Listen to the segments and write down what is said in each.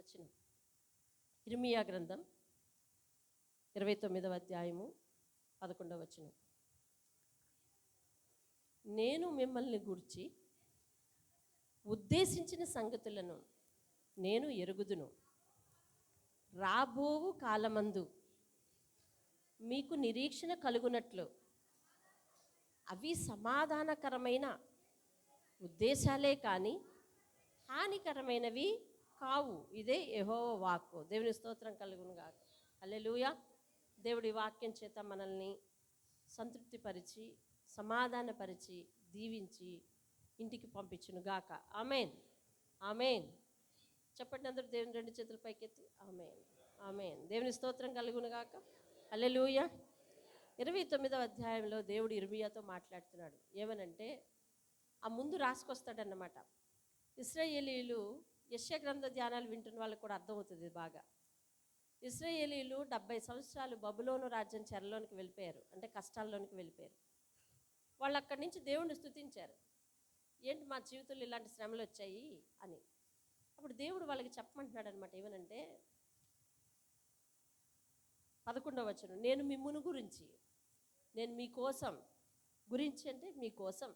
వచనం. ఇర్మియా గ్రంథం 29వ అధ్యాయము 11వ వచనం. నేను మిమ్మల్ని గూర్చి ఉద్దేశించిన సంగతులను నేను ఎరుగుదును. రాబోవు కాలమందు మీకు నిరీక్షణ కలుగునట్లు అవి సమాధానకరమైన ఉద్దేశాలే కానీ హానికరమైనవి కావు. ఇదే యెహోవా వాక్కు. దేవుని స్తోత్రం కలుగునుగాక. హల్లెలూయా. దేవుడి వాక్యం చేత మనల్ని సంతృప్తిపరిచి సమాధానపరిచి దీవించి ఇంటికి పంపించునుగాక. ఆమేన్, ఆమేన్. చెప్పండి అందరూ దేవుని రెండు చేతుల పైకెత్తి ఆమేన్, ఆమేన్. దేవుని స్తోత్రం కలుగునుగాక. హల్లెలూయా. 29వ అధ్యాయంలో దేవుడు ఇర్మియాతో మాట్లాడుతున్నాడు. ఏమనంటే ఆ ముందు రాసుకొస్తాడన్నమాట. ఇశ్రాయేలీయులు యెషయా గ్రంథ ధ్యానాలు వింటున్న వాళ్ళకి కూడా అర్థమవుతుంది బాగా. ఇశ్రాయేలీయులు 70 సంవత్సరాలు బబులోను రాజ్యం చెరలోనికి వెళ్ళిపోయారు, అంటే కష్టాల్లోనికి వెళ్ళిపోయారు. వాళ్ళు అక్కడి నుంచి దేవుణ్ణి స్తుతించారు. ఏంటి మా జీవితంలో ఇలాంటి శ్రమలు వచ్చాయి అని. అప్పుడు దేవుడు వాళ్ళకి చెప్పమంటున్నాడు అనమాట. ఏమనంటే 11వ వచనం, నేను మిమ్మును గురించి, నేను మీకోసం, గురించి అంటే మీకోసం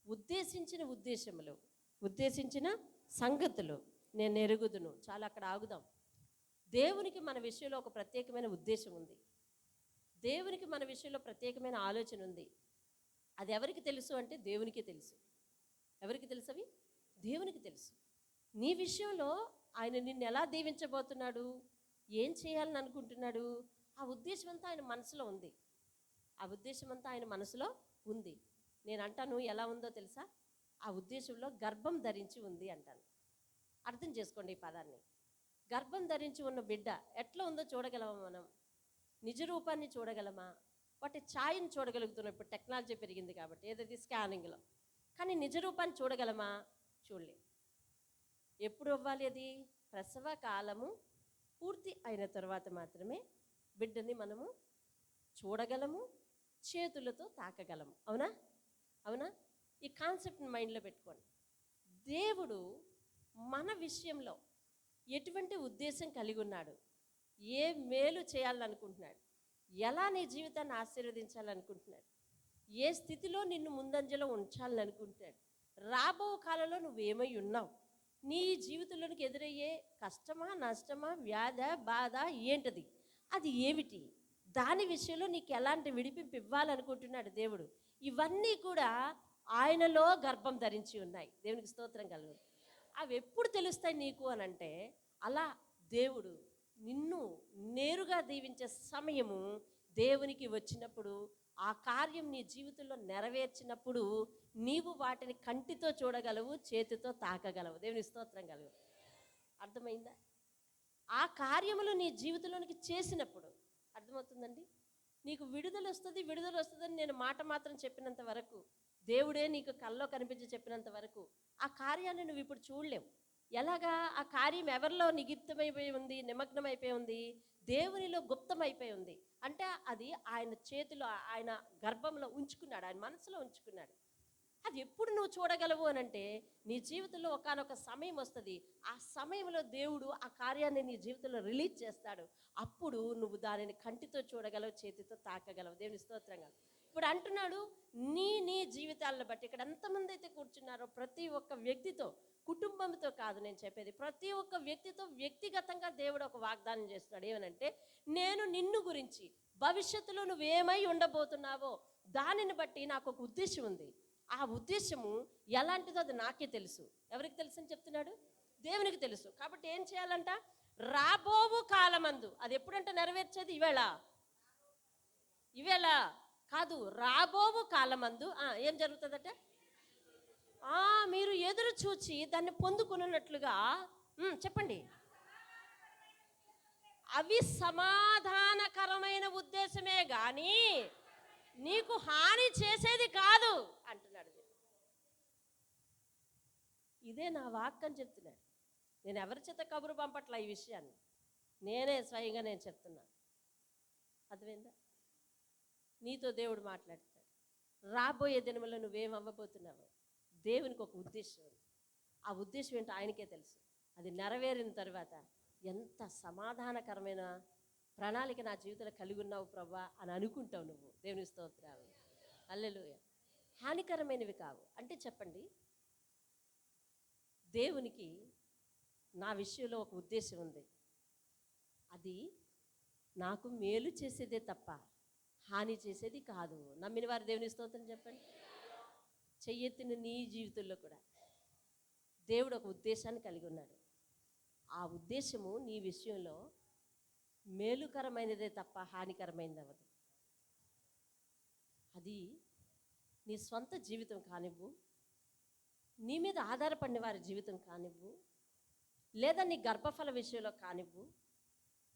ఉద్దేశించిన ఉద్దేశములు, ఉద్దేశించిన సంగతులు నేను ఎరుగుదును. చాలా అక్కడ ఆగుదాం. దేవునికి మన విషయంలో ఒక ప్రత్యేకమైన ఉద్దేశం ఉంది. దేవునికి మన విషయంలో ప్రత్యేకమైన ఆలోచన ఉంది. అది ఎవరికి తెలుసు అంటే దేవునికి తెలుసు. ఎవరికి తెలుసు? అవి దేవునికి తెలుసు. నీ విషయంలో ఆయన నిన్ను ఎలా దీవించబోతున్నాడు, ఏం చేయాలని అనుకుంటున్నాడు, ఆ ఉద్దేశం అంతా ఆయన మనసులో ఉంది. ఆ ఉద్దేశం అంతా ఆయన మనసులో ఉంది. నేను అంటాను ఎలా ఉందో తెలుసా? ఆ ఉద్దేశంలో గర్భం ధరించి ఉంది అంటాను. అర్థం చేసుకోండి ఈ పదాన్ని. గర్భం ధరించి ఉన్న బిడ్డ ఎట్లా ఉందో చూడగలమా మనం? నిజ రూపాన్ని చూడగలమా? వాటి ఛాయని చూడగలుగుతున్నాం. ఇప్పుడు టెక్నాలజీ పెరిగింది కాబట్టి, ఏదైతే స్కానింగ్లో. కానీ నిజ రూపాన్ని చూడగలమా? చూడలేం. ఎప్పుడు అవ్వాలి అది? ప్రసవ కాలము పూర్తి అయిన తర్వాత మాత్రమే బిడ్డని మనము చూడగలము, చేతులతో తాకగలము. అవునా? అవునా? ఈ కాన్సెప్ట్ని మైండ్లో పెట్టుకోండి. దేవుడు మన విషయంలో ఎటువంటి ఉద్దేశం కలిగి ఉన్నాడు, ఏ మేలు చేయాలనుకుంటున్నాడు, ఎలా నీ జీవితాన్ని ఆశీర్వదించాలనుకుంటున్నాడు, ఏ స్థితిలో నిన్ను ముందంజలో ఉంచాలని అనుకుంటున్నాడు, రాబో కాలంలో నువ్వేమై ఉన్నావు, నీ జీవితంలోనికి ఎదురయ్యే కష్టమా, నష్టమా, వ్యాధ, బాధ ఏంటది, అది ఏమిటి, దాని విషయంలో నీకు ఎలాంటి విడిపింపు ఇవ్వాలనుకుంటున్నాడు దేవుడు. ఇవన్నీ కూడా ఆయనలో గర్భం ధరించి ఉన్నాయి. దేవునికి స్తోత్రం కలుగు. అవి ఎప్పుడు తెలుస్తాయి నీకు అని అంటే, అలా దేవుడు నిన్ను నేరుగా దీవించే సమయము దేవునికి వచ్చినప్పుడు, ఆ కార్యం నీ జీవితంలో నెరవేర్చినప్పుడు నీవు వాటిని కంటితో చూడగలవు, చేతితో తాకగలవు. దేవుని స్తోత్రం కలుగు. అర్థమైందా? ఆ కార్యములు నీ జీవితంలోనికి చేసినప్పుడు అర్థమవుతుందండి. నీకు విడుదల వస్తుంది, విడుదల వస్తుందని నేను మాట మాత్రం చెప్పినంత వరకు, దేవుడే నీకు కల్లో కనిపించి చెప్పినంత వరకు ఆ కార్యాన్ని నువ్వు ఇప్పుడు చూడలేవు. ఎలాగా? ఆ కార్యం ఎవరిలో నిగిప్తమైపోయి ఉంది, నిమగ్నమైపోయి ఉంది? దేవునిలో గుప్తమైపోయి ఉంది. అంటే అది ఆయన చేతిలో, ఆయన గర్భంలో ఉంచుకున్నాడు, ఆయన మనసులో ఉంచుకున్నాడు. అది ఎప్పుడు నువ్వు చూడగలవు అని అంటే, నీ జీవితంలో ఒకానొక సమయం వస్తుంది. ఆ సమయంలో దేవుడు ఆ కార్యాన్ని నీ జీవితంలో రిలీజ్ చేస్తాడు. అప్పుడు నువ్వు దానిని కంటితో చూడగలవు, చేతితో తాకగలవు. దేవుని స్తోత్రంగా. ఇప్పుడు అంటున్నాడు, నీ జీవితాలను బట్టి, ఇక్కడ ఎంతమంది అయితే కూర్చున్నారో ప్రతి ఒక్క వ్యక్తితో, కుటుంబంతో కాదు నేను చెప్పేది, ప్రతి ఒక్క వ్యక్తితో వ్యక్తిగతంగా దేవుడు ఒక వాగ్దానం చేస్తున్నాడు. ఏమనంటే, నేను నిన్ను గురించి భవిష్యత్తులో నువ్వేమై ఉండబోతున్నావో దానిని బట్టి నాకు ఒక ఉద్దేశం ఉంది. ఆ ఉద్దేశము ఎలాంటిదో అది నాకే తెలుసు. ఎవరికి తెలుసు అని చెప్తున్నాడు? దేవునికి తెలుసు. కాబట్టి ఏం చేయాలంట? రాబోవు కాలమందు, అది ఎప్పుడంటే నెరవేర్చేది? ఇవేళ కాదు, రాబోవు కాలమందు ఏం జరుగుతుందట? మీరు ఎదురు చూచి దాన్ని పొందుకున్నట్లుగా చెప్పండి. అవి సమాధానకరమైన ఉద్దేశమే కానీ నీకు హాని చేసేది కాదు అంటున్నాడు. ఇదే నా వాక్కు అని చెప్తున్నాడు. నేను ఎవరి చేత కబురు పంపట్లా ఈ విషయాన్ని, నేనే స్వయంగా నేను చెప్తున్నాను. అర్థమైందా? నీతో దేవుడు మాట్లాడుతున్నాడు. రాబోయే దినములో నువ్వేం అవ్వబోతున్నావు, దేవునికి ఒక ఉద్దేశం ఉంది. ఆ ఉద్దేశం ఏంటో ఆయనకే తెలుసు. అది నెరవేరిన తర్వాత ఎంత సమాధానకరమైన ప్రణాళిక నా జీవితంలో కలిగి ఉన్నావు ప్రభా అని అనుకుంటావు నువ్వు. దేవుని స్తోత్రాలు. హల్లెలూయా. హానికరమైనవి కావు. అంటే చెప్పండి, దేవునికి నా విషయంలో ఒక ఉద్దేశం ఉంది. అది నాకు మేలు చేసేదే తప్ప హాని చేసేది కాదు. నమ్మిన వారు దేవుని స్తోత్రం చెప్పండి. చెయ్యెత్తిన నీ జీవితంలో కూడా దేవుడు ఒక ఉద్దేశాన్ని కలిగి ఉన్నాడు. ఆ ఉద్దేశము నీ విషయంలో మేలుకరమైనదే తప్ప హానికరమైనది అవ్వదు. అది నీ సొంత జీవితం కానివ్వు, నీ మీద ఆధారపడిన వారి జీవితం కానివ్వు, లేదా నీ గర్భఫల విషయంలో కానివ్వు,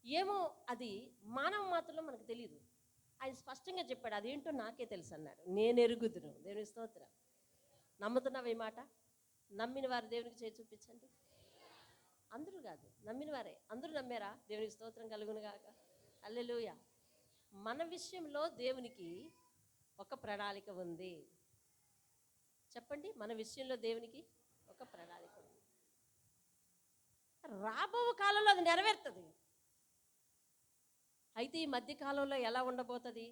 ఏమో అది మానవ మాత్రంలో మనకు తెలియదు. ఆయన స్పష్టంగా చెప్పాడు, అదేంటో నాకే తెలుసు అన్నాడు. నేను ఎరుగుదును. దేవుని స్తోత్రం. నమ్ముతున్నావు ఈ మాట? నమ్మిన వారు దేవునికి చేయి చూపించండి. అందరూ కాదు, నమ్మిన వారే. అందరూ నమ్మారా? దేవునికి స్తోత్రం కలుగును గాక. హల్లెలూయా. మన విషయంలో దేవునికి ఒక ప్రణాళిక ఉంది. చెప్పండి, మన విషయంలో దేవునికి ఒక ప్రణాళిక ఉంది. రాబో కాలంలో అది నెరవేరుతుంది. అయితే ఈ మధ్య కాలంలో ఎలా ఉండబోతుంది?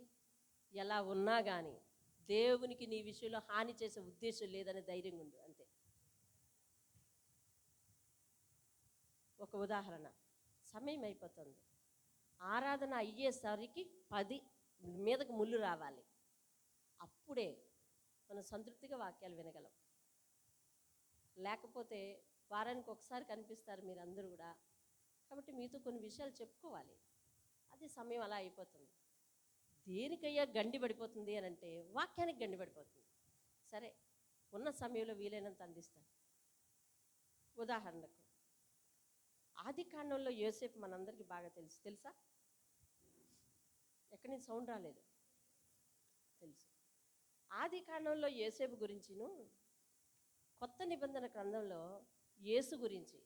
ఎలా ఉన్నా కానీ దేవునికి నీ విషయంలో హాని చేసే ఉద్దేశం లేదని ధైర్యంగా ఉండు అంతే. ఒక ఉదాహరణ, సమయం అయిపోతుంది, ఆరాధన అయ్యేసరికి 10 మీదకు ముళ్ళు రావాలి. అప్పుడే మనం సంతృప్తిగా వాక్యాలు వినగలం. లేకపోతే వారానికి ఒకసారి కనిపిస్తారు మీరు అందరూ కూడా. కాబట్టి మీతో కొన్ని విషయాలు చెప్పుకోవాలి. అది సమయం అలా అయిపోతుంది. దేనికయ్యా గండి పడిపోతుంది అని అంటే వాక్యానికి గండి పడిపోతుంది. సరే, ఉన్న సమయంలో వీలైనంత అందిస్తాను. ఉదాహరణకు, ఆది కాండంలో యోసేపు మనందరికీ బాగా తెలుసా? ఎక్కడి నుంచి సౌండ్ రాలేదు, తెలుసు. ఆది కాండంలో యోసేపు గురించిను, కొత్త నిబంధన గ్రంథంలో యేసు గురించి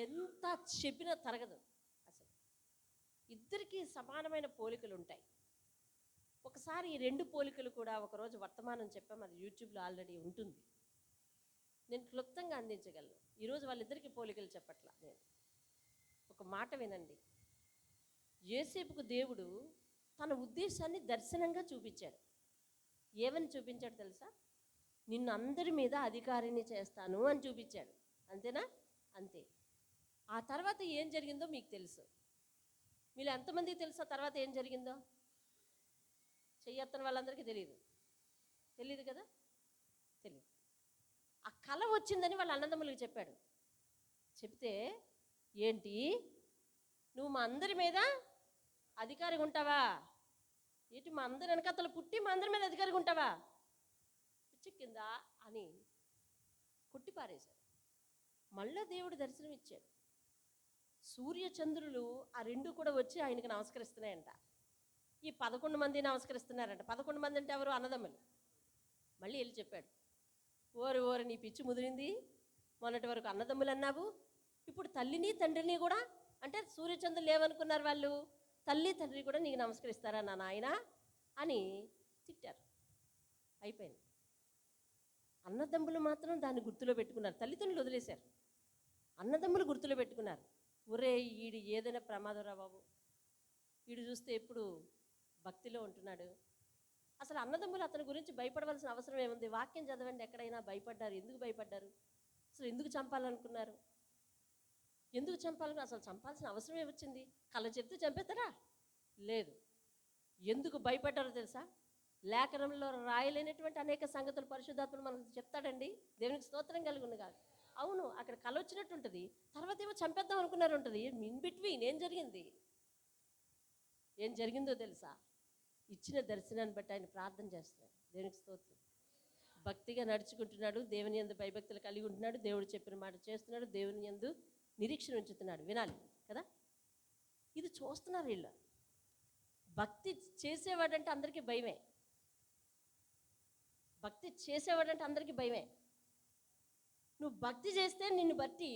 ఎంత చెప్పినా తరగదు. అసలు ఇద్దరికీ సమానమైన పోలికలు ఉంటాయి. ఒకసారి ఈ 2 పోలికలు కూడా ఒకరోజు వర్తమానం చెప్పాం, అది యూట్యూబ్లో ఆల్రెడీ ఉంటుంది, నేను క్లుప్తంగా అందించగలను. ఈరోజు వాళ్ళిద్దరికీ పోలికలు చెప్పట్లా నేను. ఒక మాట వినండి. యోసేపుకు దేవుడు తన ఉద్దేశాన్ని దర్శనంగా చూపించాడు. ఏమని చూపించాడు తెలుసా? నిన్ను అందరి మీద అధికారిని చేస్తాను అని చూపించాడు. అంతేనా? అంతే. ఆ తర్వాత ఏం జరిగిందో మీకు తెలుసు. మీరు ఎంతమందికి తెలుసా తర్వాత ఏం జరిగిందో? చెయ్యత్తని వాళ్ళందరికీ తెలియదు కదా? తెలియదు. ఆ కళ వచ్చిందని వాళ్ళ అన్నదమ్ములకు చెప్పాడు. చెప్తే, ఏంటి నువ్వు మా అందరి మీద అధికారిగా ఉంటావా? ఏంటి మా అందరి వెనకతలు పుట్టి మా అందరి మీద అధికారిగా ఉంటావా? పిచ్చి కింద అని కొట్టి పారేశాడు. మళ్ళా దేవుడు దర్శనం ఇచ్చాడు. సూర్యచంద్రులు ఆ 2 కూడా వచ్చి ఆయనకి నమస్కరిస్తున్నాయంట. ఈ 11 మంది నమస్కరిస్తున్నారంట. 11 మంది అంటే ఎవరు? అన్నదమ్ములు. మళ్ళీ వెళ్ళి చెప్పాడు, ఓరి నీ పిచ్చి ముదిరింది, మొన్నటి వరకు అన్నదమ్ములు అన్నావు, ఇప్పుడు తల్లిని తండ్రిని కూడా, అంటే సూర్యచంద్రులు ఏమనుకున్నారు వాళ్ళు? తల్లి తండ్రి కూడా నీకు నమస్కరిస్తారా నా నాయన అని తిట్టారు. అయిపోయింది. అన్నదమ్ములు మాత్రం దాన్ని గుర్తులో పెట్టుకున్నారు. తల్లిదండ్రులు వదిలేశారు, అన్నదమ్ములు గుర్తులో పెట్టుకున్నారు. ఒరే ఈడు ఏదైనా ప్రమాదం రా బాబు, వీడు చూస్తే ఎప్పుడు భక్తిలో ఉంటున్నాడు. అసలు అన్నదమ్ములు అతని గురించి భయపడవలసిన అవసరం ఏముంది? వాక్యం చదవండి, ఎక్కడైనా భయపడ్డారు. ఎందుకు భయపడ్డారు? అసలు ఎందుకు చంపాలనుకున్నారు? ఎందుకు చంపాలనుకున్నారు? అసలు చంపాల్సిన అవసరమే వచ్చింది? కళ్ళ చెప్తే చంపేస్తారా? లేదు. ఎందుకు భయపడ్డారో తెలుసా? లేఖనంలో రాయలేనటువంటి అనేక సంగతులు పరిశుద్ధాత్ముడు మనకు చెప్తాడండి. దేవునికి స్తోత్రం కలుగును కాదు. అవును, అక్కడ కళ వచ్చినట్టు ఉంటుంది, తర్వాత ఏమో చంపేద్దాం అనుకున్నారు ఉంటుంది. ఇన్ బిట్వీన్ ఏం జరిగిందో తెలుసా? ఇచ్చిన దర్శనాన్ని బట్టి ఆయన ప్రార్థన చేస్తున్నాడు. దేవునికి స్తోత్రం. భక్తిగా నడుచుకుంటున్నాడు, దేవుని యందు భయభక్తులు కలిగి ఉంటున్నాడు, దేవుడు చెప్పిన మాట చేస్తున్నాడు, దేవుని యందు నిరీక్షణ ఉంచుతున్నాడు. వినాలి కదా? ఇది చూస్తున్నారు వీళ్ళు. భక్తి చేసేవాడంటే అందరికీ భయమే. భక్తి చేసేవాడంటే అందరికీ భయమే. నువ్వు భక్తి చేస్తే నిన్ను బట్టి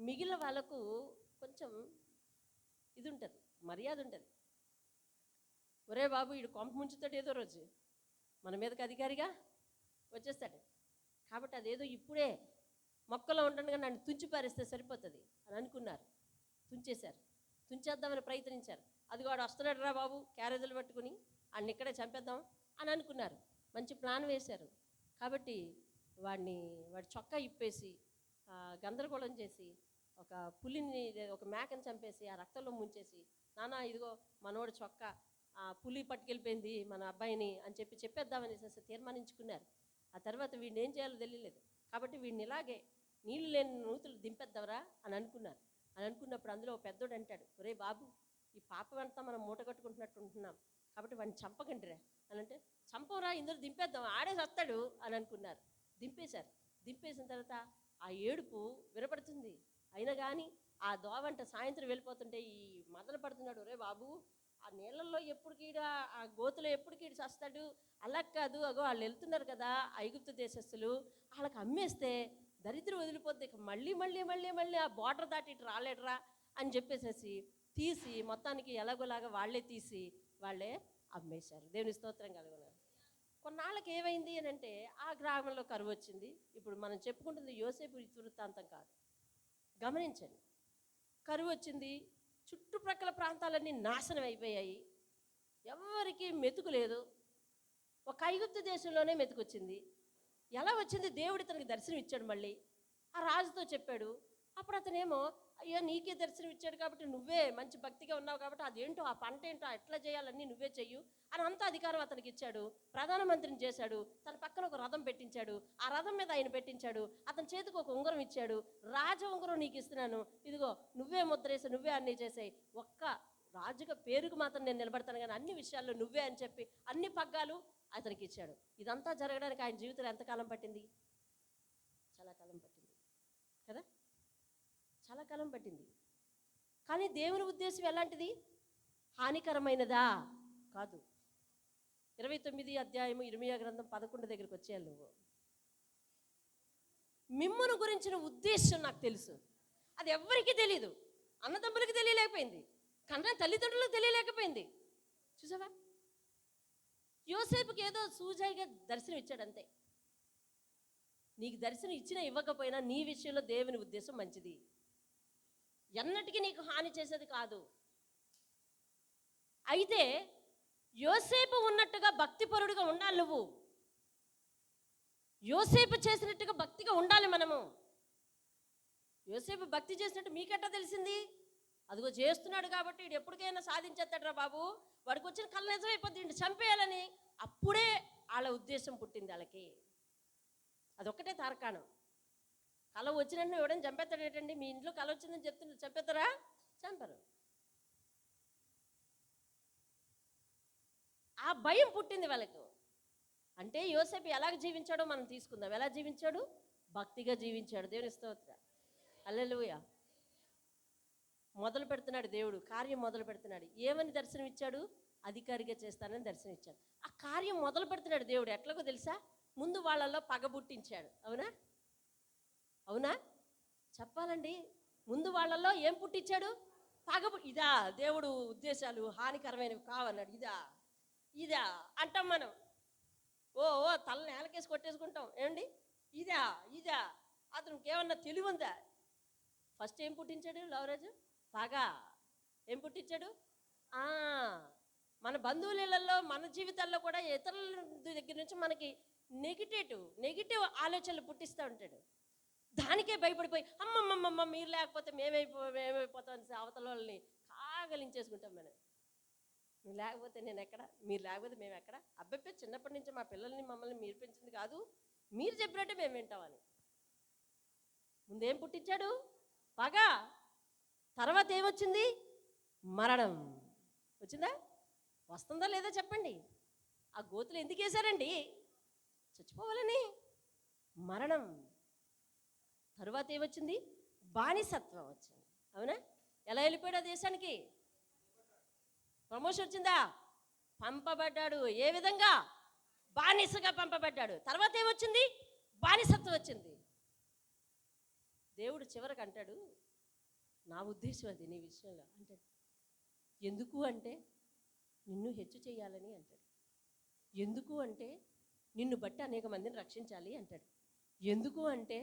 మిగిలిన వాళ్ళకు కొంచెం ఇది ఉంటుంది, మర్యాద ఉంటుంది. ఒరే బాబు, వీడు కొంప ముంచుతాడు ఏదో రోజు, మన మీదకి అధికారిగా వచ్చేస్తాడు. కాబట్టి అదేదో ఇప్పుడే మొక్కలో ఉండగా నన్ను తుంచి పారేస్తే సరిపోతుంది అని అనుకున్నారు. తుంచేశారు. తుంచేద్దామని ప్రయత్నించారు. అదిగో వాడు వస్తున్నాడు రా బాబు క్యారేజీలు పట్టుకుని వాడిని ఇక్కడే చంపేద్దాం అని అనుకున్నారు. మంచి ప్లాన్ వేశారు. కాబట్టి వాడి చొక్కా ఇప్పేసి గందరగోళం చేసి ఒక పులిని ఒక మేకని చంపేసి ఆ రక్తంలో ముంచేసి, నానా ఇదిగో మనోడు చొక్కా పులి పట్టుకెళ్ళిపోయింది మన అబ్బాయిని అని చెప్పేద్దామని తీర్మానించుకున్నారు. ఆ తర్వాత వీడిని ఏం చేయాలో తెలియలేదు. కాబట్టి వీడిని ఇలాగే నీళ్ళు లేని నూతులు దింపేద్దావరా అని అనుకున్నారు. అని అనుకున్నప్పుడు అందులో పెద్దోడు అంటాడు, ఒరే బాబు, ఈ పాపం అంతా మనం మూట కట్టుకుంటున్నట్టు ఉంటున్నాం, కాబట్టి వాడిని చంపకండిరా అని అంటే, చంపరా ఇందులో దింపేద్దాం ఆడే చస్తాడు అని అనుకున్నారు. దింపేశారు. దింపేసిన తర్వాత ఆ ఏడుపు వినపడుతుంది. అయినా కానీ ఆ దోవంట సాయంత్రం వెళ్ళిపోతుంటే ఈ మదన పడుతున్నాడు, ఒరే బాబు, ఆ నీళ్ళల్లో ఎప్పుడు కీడు, ఆ గోతులో ఎప్పుడు కీడు చస్తాడు, అలా కాదు, అగో వాళ్ళు వెళ్తున్నారు కదా ఐగుప్తు దేశస్తులు, వాళ్ళకి అమ్మేస్తే దరిద్రం వదిలిపోద్ది, ఇక మళ్ళీ మళ్ళీ మళ్ళీ మళ్ళీ ఆ బోర్డర్ దాటి ఇటు రాలేడరా అని చెప్పేసేసి తీసి మొత్తానికి ఎలాగోలాగా వాళ్ళే తీసి వాళ్ళే అమ్మేశారు. దేవుని స్తోత్రం కలుగున్నారు. కొన్నాళ్ళకి ఏమైంది అని అంటే ఆ గ్రామంలో కరువు వచ్చింది. ఇప్పుడు మనం చెప్పుకుంటుంది యోసేపు వృత్తాంతం కాదు, గమనించండి. కరువు వచ్చింది, చుట్టుప్రక్కల ప్రాంతాలన్నీ నాశనం అయిపోయాయి, ఎవరికి మెతుకు లేదు. ఒక ఐగుప్తు దేశంలోనే మెతుకొచ్చింది. ఎలా వచ్చింది? దేవుడు తనకి దర్శనం ఇచ్చాడు. మళ్ళీ ఆ రాజుతో చెప్పాడు. అప్పుడు అతనేమో, అయ్యో నీకే దర్శనం ఇచ్చాడు కాబట్టి నువ్వే మంచి భక్తిగా ఉన్నావు కాబట్టి అదేంటో ఆ పంట ఏంటో ఎట్లా చేయాలన్నీ నువ్వే చెయ్యు అని అంత అధికారం అతనికి ఇచ్చాడు. ప్రధానమంత్రిని చేశాడు. తన పక్కన ఒక రథం పెట్టించాడు. ఆ రథం మీద ఆయన పెట్టించాడు. అతని చేతికి ఒక ఉంగరం ఇచ్చాడు. రాజ ఉంగరం నీకు ఇస్తున్నాను, ఇదిగో నువ్వే ముద్రేసి నువ్వే అన్నీ చేసాయి, ఒక్క రాజుగా పేరుకు మాత్రం నేను నిలబడతాను కానీ అన్ని విషయాల్లో నువ్వే అని చెప్పి అన్ని పగ్గాలు అతనికి ఇచ్చాడు. ఇదంతా జరగడానికి ఆయన జీవితంలో ఎంతకాలం పట్టింది? చాలా కాలం పట్టింది కదా, చాలా కాలం పట్టింది. కానీ దేవుని ఉద్దేశం ఎలాంటిది? హానికరమైనదా? కాదు. 29 అధ్యాయము ఇర్మీయా గ్రంథం 11 దగ్గరికి వచ్చేయాలి నువ్వు. మిమ్మును గురించిన ఉద్దేశం నాకు తెలుసు, అది ఎవరికీ తెలీదు. అన్నదమ్ములకి తెలియలేకపోయింది, కన్నా తల్లిదండ్రులకు తెలియలేకపోయింది. చూసావా? యోసేపుకి ఏదో సూజాయిగా దర్శనం ఇచ్చాడు అంతే. నీకు దర్శనం ఇచ్చినా ఇవ్వకపోయినా నీ విషయంలో దేవుని ఉద్దేశం మంచిది, ఎన్నటికీ నీకు హాని చేసేది కాదు. అయితే యోసేపు ఉన్నట్టుగా భక్తిపరుడుగా ఉండాలి నువ్వు. యోసేపు చేసినట్టుగా భక్తిగా ఉండాలి మనము. యోసేపు భక్తి చేసినట్టు మీకెట్టా తెలిసింది? అదిగో చేస్తున్నాడు కాబట్టి వీడు ఎప్పటికైనా సాధించేస్తాడు రా బాబు, వాడికి వచ్చిన కళ్ళ నిజమైపోద్ది, వీడిని చంపేయాలని అప్పుడే వాళ్ళ ఉద్దేశం పుట్టింది వాళ్ళకి. అదొక్కటే తార్కాణం. కళ వచ్చినట్టు ఎవడైనా చంపేస్తాడు ఏంటండి? మీ ఇంట్లో కళ వచ్చిందని చెప్తున్నారు, చంపేస్తారా? చంపరు. ఆ భయం పుట్టింది వాళ్ళకు. అంటే యోసేపు ఎలాగ జీవించాడో మనం తీసుకుందాం. ఎలా జీవించాడు? భక్తిగా జీవించాడు. దేవుని స్తోత్రం, హల్లెలూయా. మొదలు పెడుతున్నాడు దేవుడు, కార్యం మొదలు పెడుతున్నాడు. ఏమని దర్శనం ఇచ్చాడు? అధికారిగా చేస్తానని దర్శనం ఇచ్చాడు. ఆ కార్యం మొదలు పెడుతున్నాడు దేవుడు. ఎట్లాగో తెలుసా? ముందు వాళ్ళల్లో పగబుట్టించాడు. అవునా? అవునా? చెప్పాలండి. ముందు వాళ్ళల్లో ఏం పుట్టించాడు? ఇదా దేవుడు ఉద్దేశాలు హానికరమైనవి కావన్నాడు. ఇదా అంటాం మనం. ఓ తల నేలకేసి కొట్టేసుకుంటాం. ఏమండి? ఇదా అతనికి ఏమన్నా తెలివి ఉందా? ఫస్ట్ ఏం పుట్టించాడు లవరాజు? పగ. ఏం పుట్టించాడు? మన బంధువులలో మన జీవితాల్లో కూడా ఇతరుల దగ్గర నుంచి మనకి నెగిటివ్ ఆలోచనలు పుట్టిస్తూ ఉంటాడు. దానికే భయపడిపోయి అమ్మమ్మమ్మ మీరు లేకపోతే మేమైపోతాం అవతల వాళ్ళని కాగలించేసుకుంటాం మనం. మీరు లేకపోతే నేను ఎక్కడ, మీరు లేకపోతే మేము ఎక్కడ? అబ్బాయి చిన్నప్పటి నుంచి మా పిల్లల్ని మమ్మల్ని మీరు పెంచింది కాదు, మీరు చెప్పినట్టే మేము వింటామని. ముందేం పుట్టించాడు? పగ. తర్వాత ఏమొచ్చింది? మరణం. వచ్చిందా? వస్తుందా లేదా చెప్పండి? ఆ గోతులు ఎందుకు వేశారండి? చచ్చిపోవాలని. మరణం. తరువాత ఏమొచ్చింది? బానిసత్వం వచ్చింది. అవునా? ఎలా వెళ్ళిపోయాడు ఆ దేశానికి? ప్రమోషన్ వచ్చిందా? పంపబడ్డాడు. ఏ విధంగా? బానిసగా పంపబడ్డాడు. తర్వాత ఏమొచ్చింది? బానిసత్వం వచ్చింది. దేవుడు చివరికి అంటాడు, నా ఉద్దేశం అది నీ విషయంలో అంటాడు. ఎందుకు అంటే నిన్ను హెచ్చు చేయాలని అంటాడు. ఎందుకు అంటే నిన్ను బట్టి అనేక మందిని రక్షించాలి అంటాడు. ఎందుకు అంటే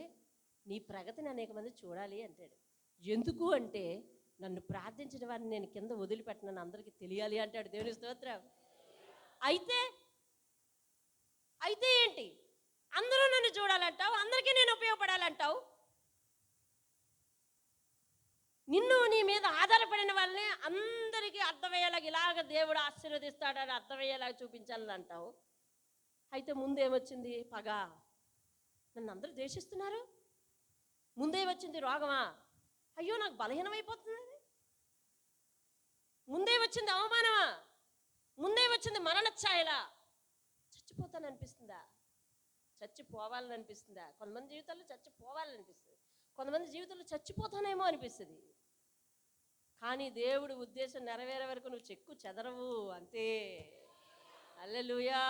నీ ప్రగతిని అనేక మంది చూడాలి అంటాడు. ఎందుకు అంటే నన్ను ప్రార్థించిన వారిని నేను కింద వదిలిపెట్టనని అందరికీ తెలియాలి అంటాడు. దేవుని స్తోత్రం. అయితే అయితే ఏంటి, అందరూ నన్ను చూడాలంటావు, అందరికీ నేను ఉపయోగపడాలంటావు. నిన్ను నీ మీద ఆధారపడిన వాళ్ళని అందరికీ అర్థమయ్యేలాగా ఇలాగ దేవుడు ఆశీర్వదిస్తాడని అర్థమయ్యేలాగా చూపించాలని అంటావు. అయితే ముందేమొచ్చింది? పగ. నన్ను అందరూ ద్వేషిస్తున్నారు. ముందేమొచ్చింది? రోగమా? అయ్యో నాకు బలహీనమైపోతుంది. ముందే వచ్చింది అవమానమా? ముందే వచ్చింది మరణ ఛాయలా? చచ్చిపోతాను అనిపిస్తుందా? చచ్చిపోవాలని అనిపిస్తుందా? కొంతమంది జీవితాల్లో చచ్చిపోవాలని అనిపిస్తుంది, కొంతమంది జీవితంలో చచ్చిపోతానేమో అనిపిస్తుంది. కానీ దేవుడి ఉద్దేశం నెరవేరే వరకు నువ్వు చెక్కు చెదరవు, అంతే. హల్లెలూయా.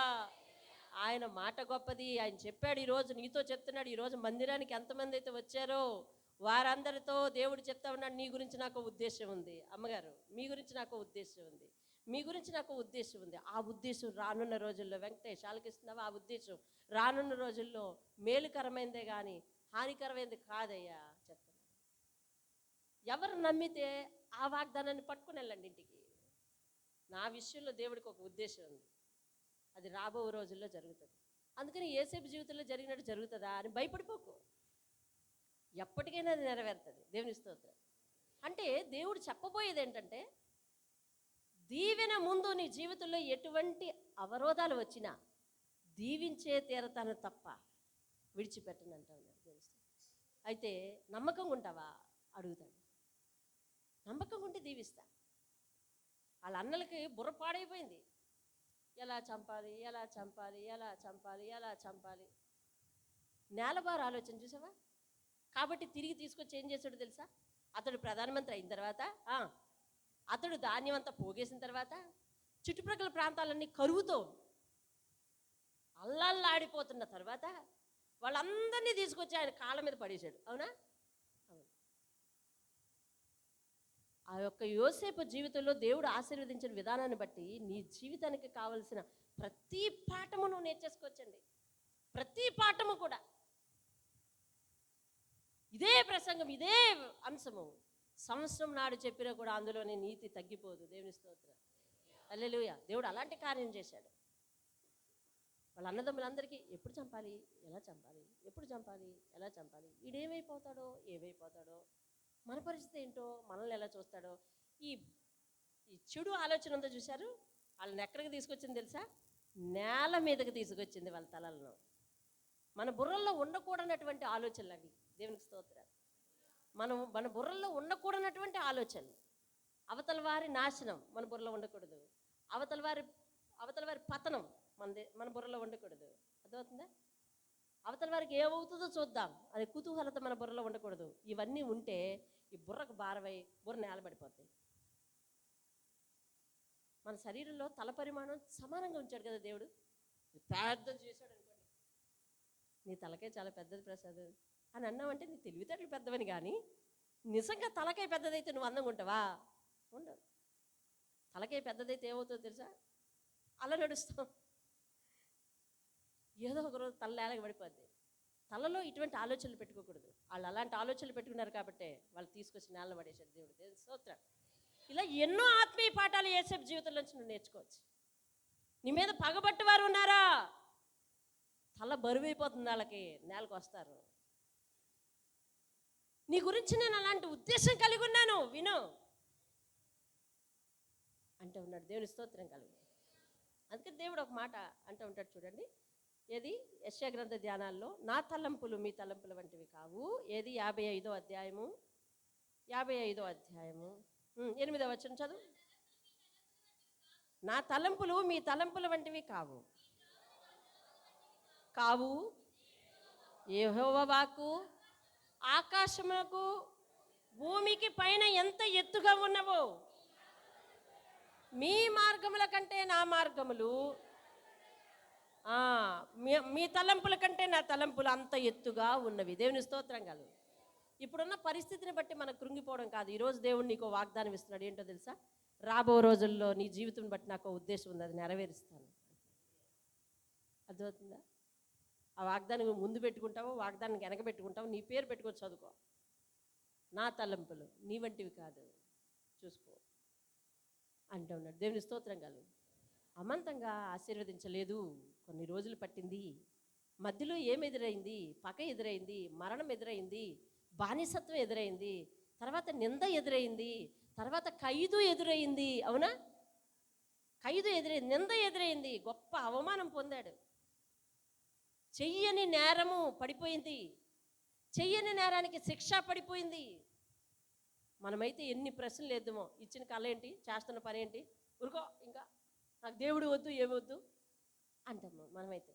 ఆయన మాట గొప్పది. ఆయన చెప్పాడు, ఈరోజు నీతో చెప్తున్నాడు. ఈరోజు మందిరానికి ఎంతమంది అయితే వచ్చారో వారందరితో దేవుడు చెప్తా ఉన్నాడు, నీ గురించి నాకు ఉద్దేశం ఉంది. అమ్మగారు, మీ గురించి నాకు ఉద్దేశం ఉంది, మీ గురించి నాకు ఉద్దేశం ఉంది. ఆ ఉద్దేశం రానున్న రోజుల్లో, వెంకటేష్ ఆలకిస్తున్నావా? ఆ ఉద్దేశం రానున్న రోజుల్లో మేలుకరమైందే కానీ హానికరమైంది కాదయ్యా చెప్తున్నాను. ఎవరు నమ్మితే ఆ వాగ్దానాన్ని పట్టుకుని వెళ్ళండి ఇంటికి. నా విషయంలో దేవుడికి ఒక ఉద్దేశం ఉంది, అది రాబో రోజుల్లో జరుగుతుంది. అందుకని యేసేపు జీవితంలో జరిగినట్టు జరుగుతుందా అని భయపడిపోకు. ఎప్పటికైనా అది నెరవేరుతుంది. దేవుని స్తోత్రం. అంటే దేవుడు చెప్పబోయేది ఏంటంటే, దీవెన ముందు నీ జీవితంలో ఎటువంటి అవరోధాలు వచ్చినా దీవించే తీరతాను తప్ప విడిచిపెట్టను అంటా ఉన్నాడు దేవుడు. అయితే నమ్మకంగా ఉంటావా అడుగుతాడు. నమ్మకంగా ఉంటే దీవిస్తా. వాళ్ళ అన్నలకి బుర్ర పాడైపోయింది. ఎలా చంపాలి, ఎలా చంపాలి, ఎలా చంపాలి, ఎలా చంపాలి. నేలబారు ఆలోచన చూసావా? కాబట్టి తిరిగి తీసుకొచ్చి ఏం చేశాడు తెలుసా? అతడు ప్రధానమంత్రి అయిన తర్వాత, అతడు ధాన్యం అంతా పోగేసిన తర్వాత చుట్టుప్రక్కల ప్రాంతాలన్నీ కరువుతో అల్లల్లాడిపోతున్న తర్వాత వాళ్ళందరినీ తీసుకొచ్చి ఆయన కాళ్ళ మీద పడేశాడు. అవునా? అవును. ఆ యొక్క యోసేపు జీవితంలో దేవుడు ఆశీర్వదించిన విధానాన్ని బట్టి నీ జీవితానికి కావలసిన ప్రతి పాఠము నువ్వు నేర్చేసుకోవచ్చండి. ప్రతి పాఠము కూడా ఇదే ప్రసంగం, ఇదే అంశము సంవత్సరం నాడు చెప్పినా కూడా అందులోనే నీతి తగ్గిపోదు. దేవుని స్తోత్రం. హల్లెలూయా. దేవుడు అలాంటి కార్యం చేశాడు. వాళ్ళ అన్నదమ్ములందరికీ ఎప్పుడు చంపాలి, ఎలా చంపాలి, ఎప్పుడు చంపాలి, ఎలా చంపాలి, వీడేమైపోతాడో ఏమైపోతాడో, మన పరిస్థితి ఏంటో, మనల్ని ఎలా చూస్తాడో, ఈ ఈ చెడు ఆలోచన ఉందో చూశారు. వాళ్ళని ఎక్కడికి తీసుకొచ్చింది తెలుసా? నేల మీదకి తీసుకొచ్చింది వాళ్ళ తలలను. మన బుర్రల్లో ఉండకూడనటువంటి ఆలోచనలు అవి. దేవునికి స్తోత్రాలు. మన బుర్రల్లో ఉండకూడనటువంటి ఆలోచనలు. అవతల వారి నాశనం మన బుర్రలో ఉండకూడదు. అవతల వారి పతనం మన బుర్రలో ఉండకూడదు. అర్థమవుతుందా? అవతల వారికి ఏమవుతుందో చూద్దాం అనే కుతూహలత మన బుర్రలో ఉండకూడదు. ఇవన్నీ ఉంటే ఈ బుర్రకు భారమై బుర్ర నేలబడిపోతాయి. మన శరీరంలో తల పరిమాణం సమానంగా ఉంచాడు కదా దేవుడు. పెద్దది చేశాడు అనుకోండి, నీ తలకాయ చాలా పెద్దది ప్రసాద్ అని అన్నావంటే నీ తెలివితేటలు పెద్దవని. కానీ నిజంగా తలకాయ పెద్దదైతే నువ్వు అందంగా ఉంటావా? ఉండవు. తలకాయ పెద్దదైతే ఏమవుతుందో తెలుసా? అలా నడుస్తాం. ఏదో ఒక రోజు తల నేలకి పడిపోద్ది. తలలో ఇటువంటి ఆలోచనలు పెట్టుకోకూడదు. వాళ్ళు అలాంటి ఆలోచనలు పెట్టుకున్నారు కాబట్టి వాళ్ళు తీసుకొచ్చి నేల పడేశారు దేవుడు. దేవుని స్తోత్రం. ఇలా ఎన్నో ఆత్మీయ పాఠాలు యేసేపు జీవితంలో నుంచి నువ్వు నేర్చుకోవచ్చు. నీ మీద పగబట్టి వారు ఉన్నారా? తల బరువైపోతుంది, వాళ్ళకి నేలకు వస్తారు. నీ గురించి నేను అలాంటి ఉద్దేశం కలిగి ఉన్నాను, విను అంటే ఉన్నాడు. దేవుని స్తోత్రం కలిగి. అందుకని దేవుడు ఒక మాట అంటూ ఉంటాడు చూడండి. ఏది? యెషయా గ్రంథ ధ్యానాల్లో, నా తలంపులు మీ తలంపుల వంటివి కావు. ఏది? 55వ అధ్యాయము 8వ వచనం చదువు. నా తలంపులు మీ తలంపుల వంటివి కావు యెహోవా వాక్కు ఆకాశమునకు భూమికి పైన ఎంత ఎత్తుగా ఉన్నవో మీ మార్గముల కంటే నా మార్గములు, మీ తలంపుల కంటే నా తలంపులు అంత ఎత్తుగా ఉన్నవి. దేవుని స్తోత్రం కలుగు. ఇప్పుడున్న పరిస్థితిని బట్టి మనకు కృంగిపోవడం కాదు. ఈరోజు దేవుడు నీకు వాగ్దానం ఇస్తున్నాడు. ఏంటో తెలుసా? రాబో రోజుల్లో నీ జీవితం బట్టి నాకు ఉద్దేశం ఉంది, అది నెరవేరుస్తాను. అర్థమవుతుందా? ఆ వాగ్దానం ముందు పెట్టుకుంటావో వాగ్దానం వెనక పెట్టుకుంటావో నీ పేరు పెట్టుకొని చదువుకో. నా తలంపులు నీ వంటివి కాదు, చూసుకో అంటూ ఉన్నాడు. దేవుని స్తోత్రం కలుగు. అమంతంగా ఆశీర్వదించలేదు, కొన్ని రోజులు పట్టింది. మధ్యలో ఏమి ఎదురైంది? పగ ఎదురైంది, మరణం ఎదురైంది, బానిసత్వం ఎదురైంది, తర్వాత నింద ఎదురైంది, తర్వాత ఖైదు ఎదురైంది. అవునా? ఖైదు ఎదురైంది, నింద ఎదురైంది, గొప్ప అవమానం పొందాడు. చెయ్యని నేరము పడిపోయింది, చెయ్యని నేరానికి శిక్ష పడిపోయింది. మనమైతే ఎన్ని ప్రశ్నలు వేద్దామో, ఇచ్చిన కళ ఏంటి, చేస్తున్న పని ఏంటి, ఊరుకో ఇంకా నాకు దేవుడు వద్దు ఏమొద్దు అంటాము మనమైతే.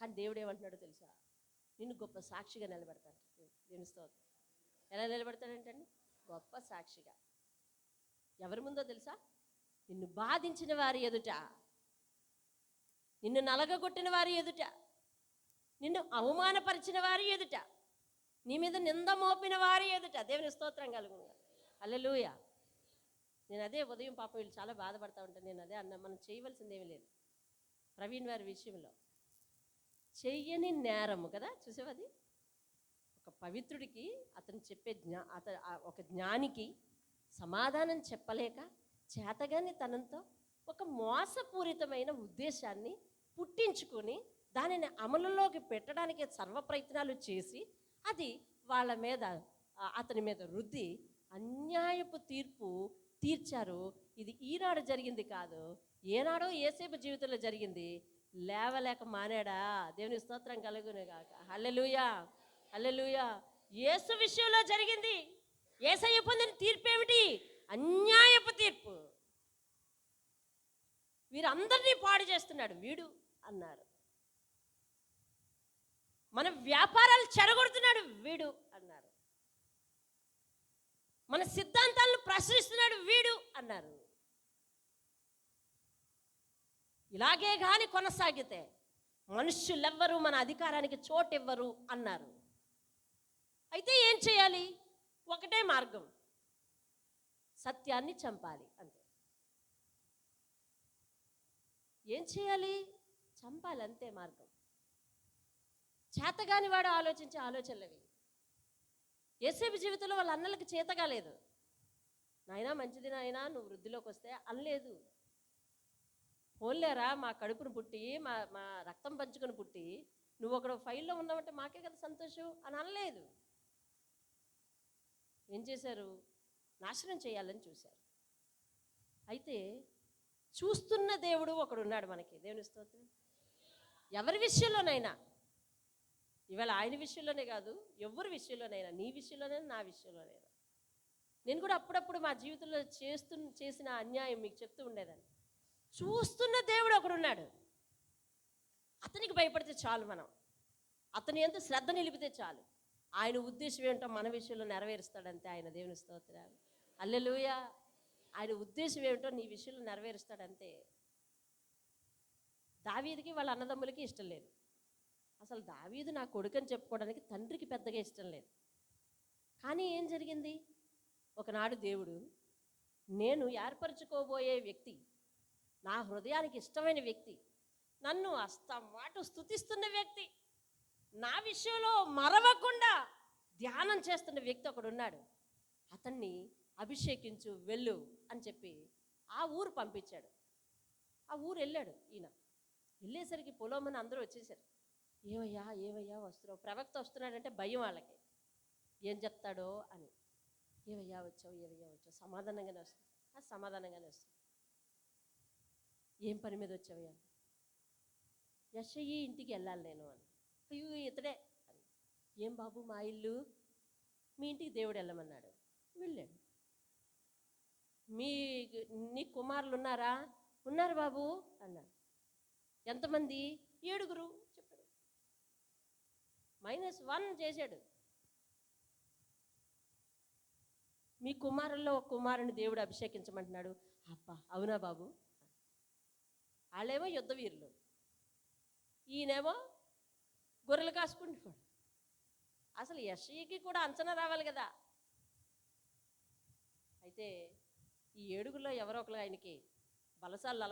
కానీ దేవుడు ఏమంటున్నాడో తెలుసా? నిన్ను గొప్ప సాక్షిగా నిలబెడతాడు. దేవుని స్తోత్రం. ఎలా నిలబెడతాడంటండి? గొప్ప సాక్షిగా. ఎవరి ముందో తెలుసా? నిన్ను బాధించిన వారి ఎదుట, నిన్ను నలగగొట్టిన వారి ఎదుట, నిన్ను అవమానపరిచిన వారి ఎదుట, నీ మీద నింద మోపిన వారి ఎదుట. దేవుని స్తోత్రం కలుగును. హల్లెలూయా. నేను అదే ఉదయం పాప వీళ్ళు చాలా బాధపడతా ఉంటాను. నేను అదే అన్నా, మనం చేయవలసిందేమీ లేదు. ప్రవీణ్ వారి విషయంలో చెయ్యని నేరము కదా, చూసేవది. ఒక పవిత్రుడికి అతను చెప్పే ఒక జ్ఞానికి సమాధానం చెప్పలేక చేతగాని తనంతో ఒక మోసపూరితమైన ఉద్దేశాన్ని పుట్టించుకొని దానిని అమలులోకి పెట్టడానికి సర్వ ప్రయత్నాలు చేసి అది వాళ్ళ మీద అతని మీద రుద్ది అన్యాయపు తీర్పు తీర్చారు. ఇది ఈనాడు జరిగింది కాదు, ఏనాడో యేసేపు జీవితంలో జరిగింది. లేవలేక మానాడా? దేవుని స్తోత్రం కలుగును గాక. హల్లెలూయా, హల్లెలూయా. యేసు విషయంలో జరిగింది. యేసయ్య పొందిన తీర్పు ఏమిటి? అన్యాయపు తీర్పు. వీరందరినీ పాడు చేస్తున్నాడు వీడు అన్నారు. మన వ్యాపారాలు చెడగొడుతున్నాడు వీడు అన్నారు. మన సిద్ధాంతాలను ప్రశ్నిస్తున్నాడు వీడు అన్నారు. ఇలాగే కానీ కొనసాగితే మనుష్యులెవ్వరూ మన అధికారానికి చోటివ్వరు అన్నారు. అయితే ఏం చేయాలి? ఒకటే మార్గం, సత్యాన్ని చంపాలి అంతే. ఏం చేయాలి? చంపాలి, అంతే మార్గం. చేతగాని వాడు ఆలోచించే ఆలోచనలవి. యేసేపు జీవితంలో వాళ్ళ అన్నలకు చేతగా లేదు. నాయనా మంచిది నాయనా నువ్వు వృద్ధిలోకి వస్తే అనలేదు. పోన్లేరా మా కడుపును పుట్టి మా రక్తం పంచుకొని పుట్టి నువ్వు ఒకడు ఫైల్లో ఉన్నావంటే మాకే కదా సంతోషం అని అనలేదు. ఏం చేశారు? నాశనం చేయాలని చూశారు. అయితే చూస్తున్న దేవుడు ఒకడున్నాడు మనకి. దేవుని స్తోత్రం. ఎవరి విషయంలోనైనా, ఇవాళ ఆయన విషయంలోనే కాదు, ఎవరి విషయంలోనైనా, నీ విషయంలోనైనా నా విషయంలోనైనా, నేను కూడా అప్పుడప్పుడు మా జీవితంలో చేసిన అన్యాయం మీకు చెప్తూ ఉండేదాన్ని. చూస్తున్న దేవుడు ఒకడున్నాడు. అతనికి భయపడితే చాలు, మనం అతని ఎంత శ్రద్ధ నిలిపితే చాలు. ఆయన ఉద్దేశం ఏమిటో మన విషయంలో నెరవేరుస్తాడంతే ఆయన. దేవుని స్తోత్రాలు. హల్లెలూయా. ఆయన ఉద్దేశం ఏమిటో నీ విషయంలో నెరవేరుస్తాడంతే. దావీదుకి వాళ్ళ అన్నదమ్ములకి ఇష్టం లేదు. అసలు దావీదు నా కొడుకని చెప్పుకోవడానికి తండ్రికి పెద్దగా ఇష్టం లేదు. కానీ ఏం జరిగింది? ఒకనాడు దేవుడు, నేను ఏర్పరచుకోబోయే వ్యక్తి, నా హృదయానికి ఇష్టమైన వ్యక్తి, నన్ను అస్తమాటు స్తుతిస్తున్న వ్యక్తి, నా విషయంలో మరవకుండా ధ్యానం చేస్తున్న వ్యక్తి ఒకడు ఉన్నాడు, అతన్ని అభిషేకించు వెళ్ళు అని చెప్పి ఆ ఊరు పంపించాడు. ఆ ఊరు వెళ్ళాడు ఈయన. వెళ్ళేసరికి పొలమని అందరూ వచ్చేసారు. ఏమయ్యా ఏమయ్యా వస్తున్నావు? ప్రవక్త వస్తున్నాడంటే భయం వాళ్ళకి, ఏం చెప్తాడో అని. ఏమయ్యా వచ్చావు, ఏమయ్యా వచ్చావు? సమాధానంగానే వస్తావు. సమాధానంగానే వస్తావు. ఏం పని మీద వచ్చావయ్యా? యెషయి ఇంటికి వెళ్ళాలి నేను అని. అయ్యో ఇతడే అని. ఏం బాబు మా ఇల్లు? మీ ఇంటికి దేవుడు వెళ్ళమన్నాడు. వెళ్ళాడు. నీ కుమారులు ఉన్నారా? ఉన్నారు బాబు అన్నాడు. ఎంతమంది? 7 చెప్పాడు. -1 చేశాడు. మీ కుమారుల్లో ఒక కుమారుని దేవుడు అభిషేకించమంటున్నాడు. అబ్బా అవునా బాబు? వాళ్ళేమో యుద్ధ వీరులు, ఈయనేమో గొర్రెలు కాసుకుంటున్నాడు. అసలు యెషయికి కూడా అంచనా రావాలి కదా. అయితే ఈ 7 ఎవరో ఒకరు ఆయనకి బలసాలు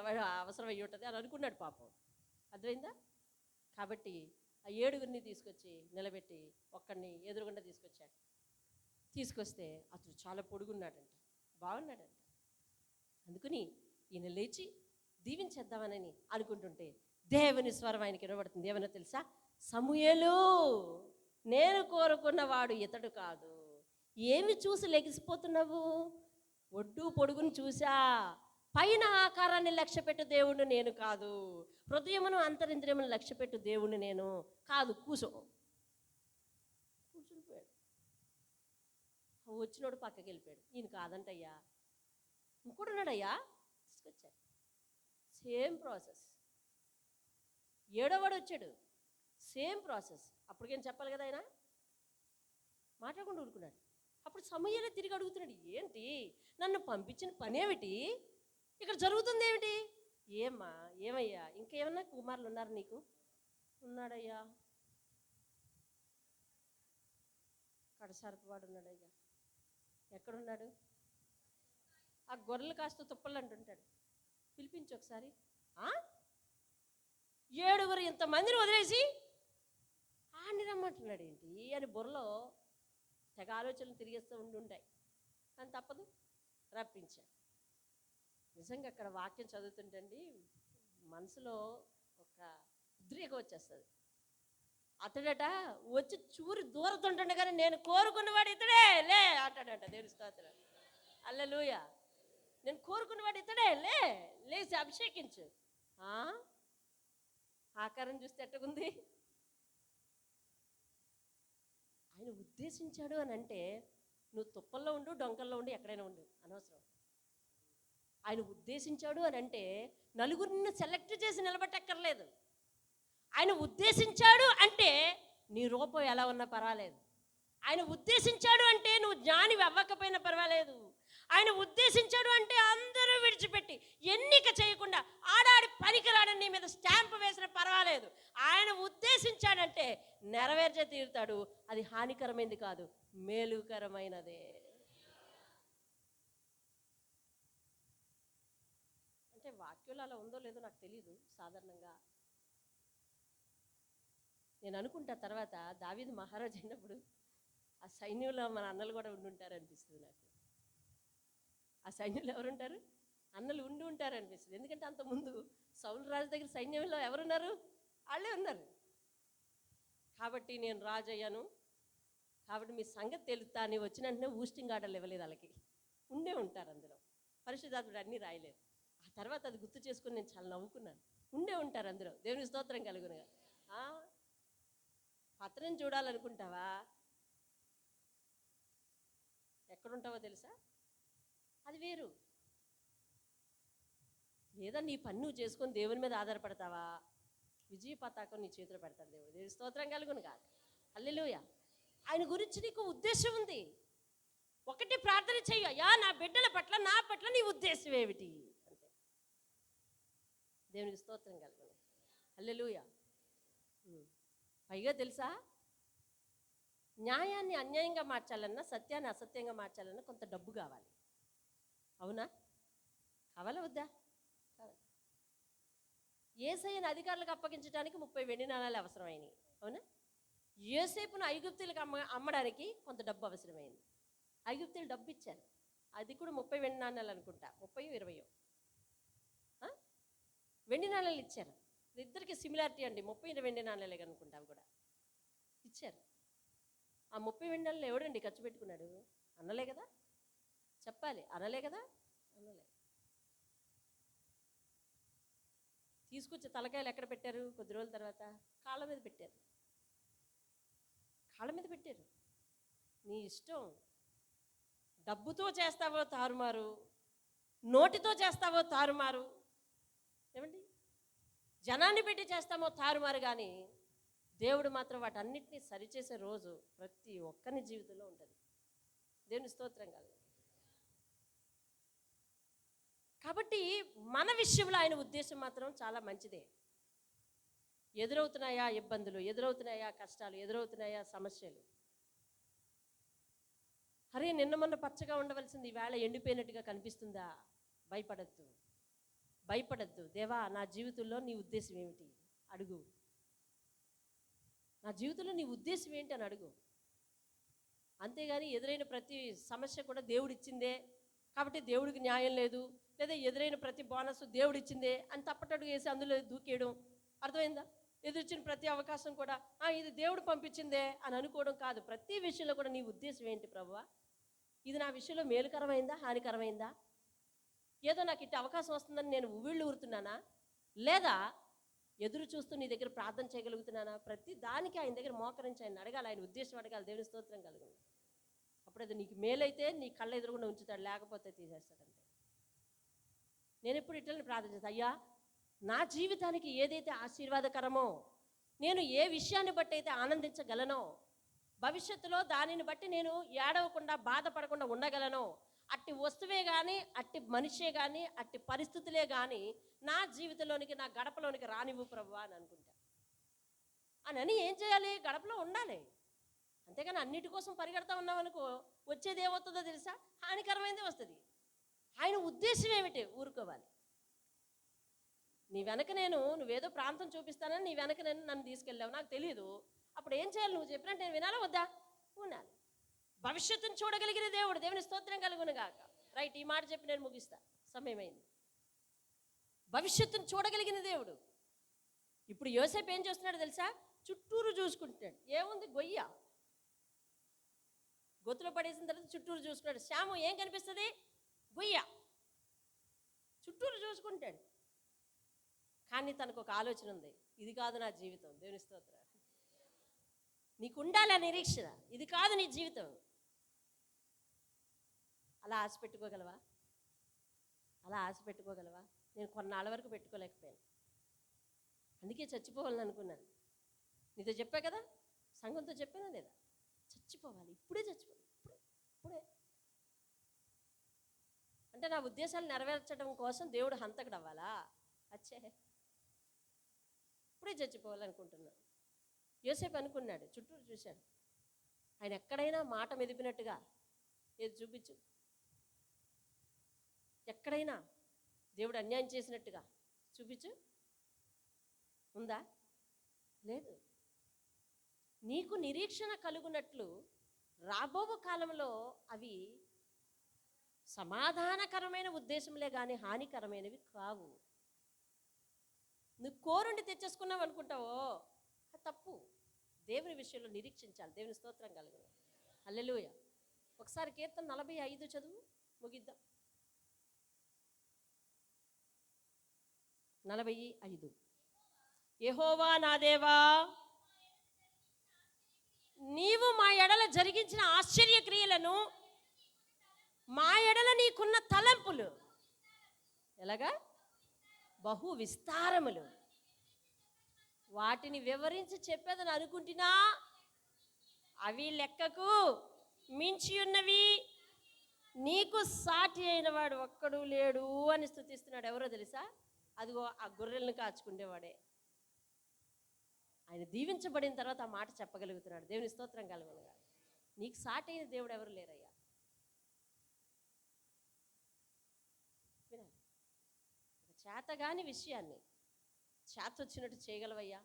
అవసరం అయ్యి ఉంటుంది అని అనుకున్నాడు పాపం. అర్థమైందా? కాబట్టి ఆ 7గురిని తీసుకొచ్చి నిలబెట్టి ఒక్కడిని ఎదురుగుండా తీసుకొచ్చాడు. తీసుకొస్తే అతడు చాలా పొడుగున్నాడంట, బాగున్నాడంట. అందుకని ఈయన లేచి దీవించేద్దామని అనుకుంటుంటే దేవుని స్వరం ఆయనకి వినబడుతుంది. ఏమన్నా తెలుసా? సమూయేలు, నేను కోరుకున్నవాడు ఇతడు కాదు. ఏమి చూసి లెగిసిపోతున్నావు? ఒడ్డు పొడుగును చూసా, పైన ఆకారాన్ని లక్ష్యపెట్టు దేవుణ్ణి నేను కాదు, హృదయమును అంతరింద్రియమును లక్ష్యపెట్టు దేవుణ్ణి నేను కాదు. కూర్చునిపోయాడు. వచ్చినోడు పక్కకి వెళ్ళిపోయాడు. ఈయన కాదంటయ్యా, ఇంకోటి ఉన్నాడయ్యా, తీసుకొచ్చాడు. Same process. 7వాడు వచ్చాడు, సేమ్ ప్రాసెస్. అప్పటికేం చెప్పాలి కదా, ఆయన మాట్లాడకుండా ఊరుకున్నాడు. అప్పుడు సమూయేలే తిరిగి అడుగుతున్నాడు, ఏంటి నన్ను పంపించిన పనేమిటి, ఇక్కడ జరుగుతుంది ఏమిటి? ఏమయ్యా, ఇంకేమన్నా కుమారులు ఉన్నారు నీకు? ఉన్నాడయ్యా, కడసారపు వాడు ఉన్నాడయ్యా. ఎక్కడున్నాడు? ఆ గొర్రెలు కాస్త తుప్పలు అంటుంటాడు. పిలిపించి ఒకసారి. 7గురు ఇంతమందిని వదిలేసి ఆడిని రమ్మంటున్నాడు ఏంటి అని బుర్రలో తెగ ఆలోచనలు తిరిగేస్తూ ఉంటాయి. కానీ తప్పదు, రప్పించాడు. నిజంగా అక్కడ వాక్యం చదువుతుంటండి మనసులో ఒక ఉద్రేకం వచ్చేస్తుంది. అతడట వచ్చి చూరి దూరతుంటుండే కానీ నేను కోరుకున్నవాడు ఇతడే లే అంటాడట. దేవుని స్తోత్రం, హల్లెలూయా. నేను కోరుకున్నవాడు ఇతడే లేచి అభిషేకించు. ఆకారం చూస్తే ఎట్టగుంది? ఆయన ఉద్దేశించాడు అని అంటే నువ్వు తుప్పల్లో ఉండు, డొంకల్లో ఉండు, ఎక్కడైనా ఉండు, అనవసరం. ఆయన ఉద్దేశించాడు అని అంటే నలుగురిని సెలెక్ట్ చేసి నిలబెట్టక్కర్లేదు. ఆయన ఉద్దేశించాడు అంటే నీ రూపం ఎలా ఉన్నా పర్వాలేదు. ఆయన ఉద్దేశించాడు అంటే నువ్వు జ్ఞానివి అవ్వకపోయినా పర్వాలేదు. ఆయన ఉద్దేశించాడు అంటే అందరూ విడిచిపెట్టి ఎన్నిక చేయకుండా ఆడాడి పనికిరాడని నీ మీద స్టాంప్ వేసినా పర్వాలేదు. ఆయన ఉద్దేశించాడంటే నెరవేర్చే తీరుతాడు. అది హానికరమైనది కాదు, మేలుకరమైనదే. అంటే వాక్యంలో అలా ఉందో లేదో నాకు తెలియదు. సాధారణంగా నేను అనుకుంటా తర్వాత దావీదు మహారాజు అయినప్పుడు ఆ సైన్యంలో మన అన్నలు కూడా ఉండుంటారు అనిపిస్తుంది నాకు. ఆ సైన్యంలో ఎవరుంటారు? అన్నలు ఉండి ఉంటారు అనిపిస్తుంది. ఎందుకంటే అంతకుముందు సౌలు రాజు దగ్గర సైన్యంలో ఎవరున్నారు? వాళ్ళే ఉన్నారు. కాబట్టి నేను రాజు అయ్యాను కాబట్టి మీ సంగతి తెలుస్తా అని వచ్చిన వెంటనే ఊస్టింగ్ ఆర్డర్లు ఇవ్వలేదు. వాళ్ళకి ఉండే ఉంటారు అందులో. పరిశుద్ధాత్ముడు అన్నీ రాయలేదు. ఆ తర్వాత అది గుర్తు చేసుకుని నేను చాలా నవ్వుకున్నాను. ఉండే ఉంటారు అందులో. దేవుని స్తోత్రం కలుగునుగా. పత్రం చూడాలనుకుంటావా? ఎక్కడుంటావో తెలుసా? అది వేరు. లేదా నీ పని నువ్వు చేసుకొని దేవుని మీద ఆధారపడతావా? విజయ పతాకం నీ చేతిలో పెడతాడు దేవుడు. దేవుని స్తోత్రం కలుగును కాదు. హల్లెలూయా. ఆయన గురించి నీకు ఉద్దేశం ఉంది. ఒకటి ప్రార్థన చెయ్యి, అయ్యా నా బిడ్డల పట్ల నా పట్ల నీ ఉద్దేశం ఏమిటి అంటే. దేవునికి స్తోత్రం కలుగును. హల్లెలూయా. పైగా తెలుసా, న్యాయాన్ని అన్యాయంగా మార్చాలన్నా సత్యాన్ని అసత్యంగా మార్చాలన్నా కొంత డబ్బు కావాలి. అవునా? కావాలా వద్దా? కావాలి. యేసయ్యను అధికారులకు అప్పగించడానికి 30 వెండి నాణాలు అవసరమైనవి. అవునా? యోసేపును ఐగుప్తులకు అమ్మడానికి కొంత డబ్బు అవసరమైంది. ఐగుప్తులు డబ్బు ఇచ్చారు. అది కూడా 30 వెండి నాణాలు అనుకుంటా, 30 20 వెండి నాణాలు ఇచ్చారు. ఇద్దరికి సిమిలారిటీ అండి. 30 వెండి నాణాలే అనుకుంటా కూడా ఇచ్చారు. ఆ 30 వెండి నాణాలు ఎవడండి ఖర్చు పెట్టుకున్నాడు? అన్నలే కదా చెప్పాలి. అనలే కదా, అన్నలే. తీసుకొచ్చి తలకాయలు ఎక్కడ పెట్టారు? కొద్ది రోజుల తర్వాత కాళ్ళ మీద పెట్టారు. కాళ్ళ మీద పెట్టారు. నీ ఇష్టం. డబ్బుతో చేస్తావో తారుమారు, నోటితో చేస్తావో తారుమారు, ఏమండి జనాన్ని పెట్టి చేస్తామో తారుమారు. కానీ దేవుడు మాత్రం వాటన్నిటినీ సరిచేసే రోజు ప్రతి ఒక్కరి జీవితంలో ఉంటుంది. దేవుని స్తోత్రం కాదు. కాబట్టి మన విషయంలో ఆయన ఉద్దేశం మాత్రం చాలా మంచిదే. ఎదురవుతున్నాయా ఇబ్బందులు, ఎదురవుతున్నాయా కష్టాలు, ఎదురవుతున్నాయా సమస్యలు, అరే నిన్న మొన్న పచ్చగా ఉండవలసింది ఈవేళ ఎండిపోయినట్టుగా కనిపిస్తుందా? భయపడద్దు. దేవా నా జీవితంలో నీ ఉద్దేశం ఏమిటి అడుగు. నా జీవితంలో నీ ఉద్దేశం ఏంటి అని అడుగు. అంతేగాని ఎదురైన ప్రతి సమస్య కూడా దేవుడిచ్చిందే కాబట్టి దేవుడికి న్యాయం లేదు, లేదా ఎదురైన ప్రతి బోనస్ దేవుడిచ్చిందే అని తప్పటడుగు వేసి అందులో దూకేయడం. అర్థమైందా? ఎదురిచ్చిన ప్రతి అవకాశం కూడా ఇది దేవుడు పంపించిందే అని అనుకోవడం కాదు. ప్రతి విషయంలో కూడా నీ ఉద్దేశం ఏంటి ప్రభువా? ఇది నా విషయంలో మేలుకరమైందా, హానికరమైందా? ఏదో నాకు ఇట్టి అవకాశం వస్తుందని నేను ఉవ్విళ్ళు ఊరుతున్నానా, లేదా ఎదురు చూస్తూ నీ దగ్గర ప్రార్థన చేయగలుగుతున్నానా? ప్రతి దానికి ఆయన దగ్గర మోకరించి ఆయన అడగాలి, ఆయన ఉద్దేశం అడగాలి. దేవుని స్తోత్రం కలుగును. అప్పుడు అది నీకు మేలైతే నీ కళ్ళ ఎదురుగుండా ఉంచుతాడు, లేకపోతే తీసేస్తాడంతే. నేను ఎప్పుడు ఇట్లని ప్రార్థన చేస్తాను, అయ్యా నా జీవితానికి ఏదైతే ఆశీర్వాదకరమో, నేను ఏ విషయాన్ని బట్టి అయితే ఆనందించగలనో, భవిష్యత్తులో దానిని బట్టి నేను ఏడవకుండా బాధపడకుండా ఉండగలనో, అట్టి వస్తువే కానీ, అట్టి మనిషే కానీ, అట్టి పరిస్థితులే కానీ నా జీవితంలోనికి, నా గడపలోనికి రానివ్వు ప్రభువా అని అనుకుంటా. అని ఏం చేయాలి? గడపలో ఉండాలి. అంతేగాని అన్నిటి కోసం పరిగెడతా ఉన్నామనుకో, వచ్చేది ఏమవుతుందో తెలుసా? హానికరమైనదే వస్తుంది. ఆయన ఉద్దేశం ఏమిటి? ఊరుకోవాలి. నీ వెనక నువ్వేదో ప్రాంతం చూపిస్తానని నీ వెనక నన్ను తీసుకెళ్ళావు, నాకు తెలియదు. అప్పుడు ఏం చేయాలి? నువ్వు చెప్పినట్టు నేను వినాలా వద్దా? ఉండాలి. భవిష్యత్తును చూడగలిగిన దేవుడు, దేవుని స్తోత్రం కలుగును గాక. రైట్, ఈ మాట చెప్పి నేను ముగిస్తా, సమయమైంది. భవిష్యత్తును చూడగలిగిన దేవుడు. ఇప్పుడు యోసేపు ఏం చేస్తున్నాడు తెలుసా? చుట్టూరు చూసుకుంటున్నాడు. ఏముంది? గొయ్య. గొత్తులో పడేసిన తర్వాత చుట్టూరు చూసుకున్నాడు. శ్యాము ఏం కనిపిస్తుంది? గొయ్య. చుట్టూరు చూసుకుంటాడు. కానీ తనకు ఒక ఆలోచన ఉంది, ఇది కాదు నా జీవితం. దేవుని స్తోత్రం. నీకు ఉండాలి ఆ నిరీక్షణ, ఇది కాదు నీ జీవితం. అలా ఆశ పెట్టుకోగలవా? అలా ఆశ పెట్టుకోగలవా? నేను కొన్నాళ్ళ వరకు పెట్టుకోలేకపోయాను, అందుకే చచ్చిపోవాలని అనుకున్నాను. నీతో చెప్పా కదా, సంఘంతో చెప్పానా లేదా? చచ్చిపోవాలి, ఇప్పుడే చచ్చిపోవాలి, ఇప్పుడే. అంటే నా ఉద్దేశాలు నెరవేర్చడం కోసం దేవుడు హంతకుడు అవ్వాలా? అచ్చే, ఇప్పుడే చచ్చిపోవాలనుకుంటున్నాను. యోసేపు అనుకున్నాడు, చుట్టూరు చూశాడు. ఆయన ఎక్కడైనా మాట మెదిపినట్టుగా ఏది చూపించు, ఎక్కడైనా దేవుడు అన్యాయం చేసినట్టుగా చూపించు, ఉందా? లేదు. నీకు నిరీక్షణ కలుగునట్లు రాబో కాలంలో అవి సమాధానకరమైన ఉద్దేశంలే కానీ హానికరమైనవి కావు. నువ్వు కోరుండి తెచ్చేసుకున్నావు అనుకుంటావో, అది తప్పు. దేవుని విషయంలో నిరీక్షించాలి. దేవుని స్తోత్రం కలుగును. హల్లెలూయా. ఒకసారి కీర్తన 45 చదువు, ముగిద్దాం. 45. యెహోవా నా దేవా, నీవు మా ఎడల జరిగించిన ఆశ్చర్య క్రియలను, మా ఎడల నీకున్న తలంపులు ఎలాగా? బహు విస్తారములు. వాటిని వివరించి చెప్పేదని అనుకుంటున్నా, అవి లెక్కకు మించి ఉన్నవి. నీకు సాటి అయిన వాడు ఒక్కడు లేడు అని స్తుతిస్తున్నాడు. ఎవరో తెలుసా? అదిగో ఆ గొర్రెలను కాచుకునేవాడే. ఆయన దీవించబడిన తర్వాత ఆ మాట చెప్పగలుగుతున్నాడు. దేవుని స్తోత్రం కలుగునుగా. నీకు సాటి అయిన దేవుడు ఎవరు లేరయ్యా. వినాలి. ఒక చేతగాని విషయాన్ని చేత వచ్చినట్టు చేయగలవయ్యా.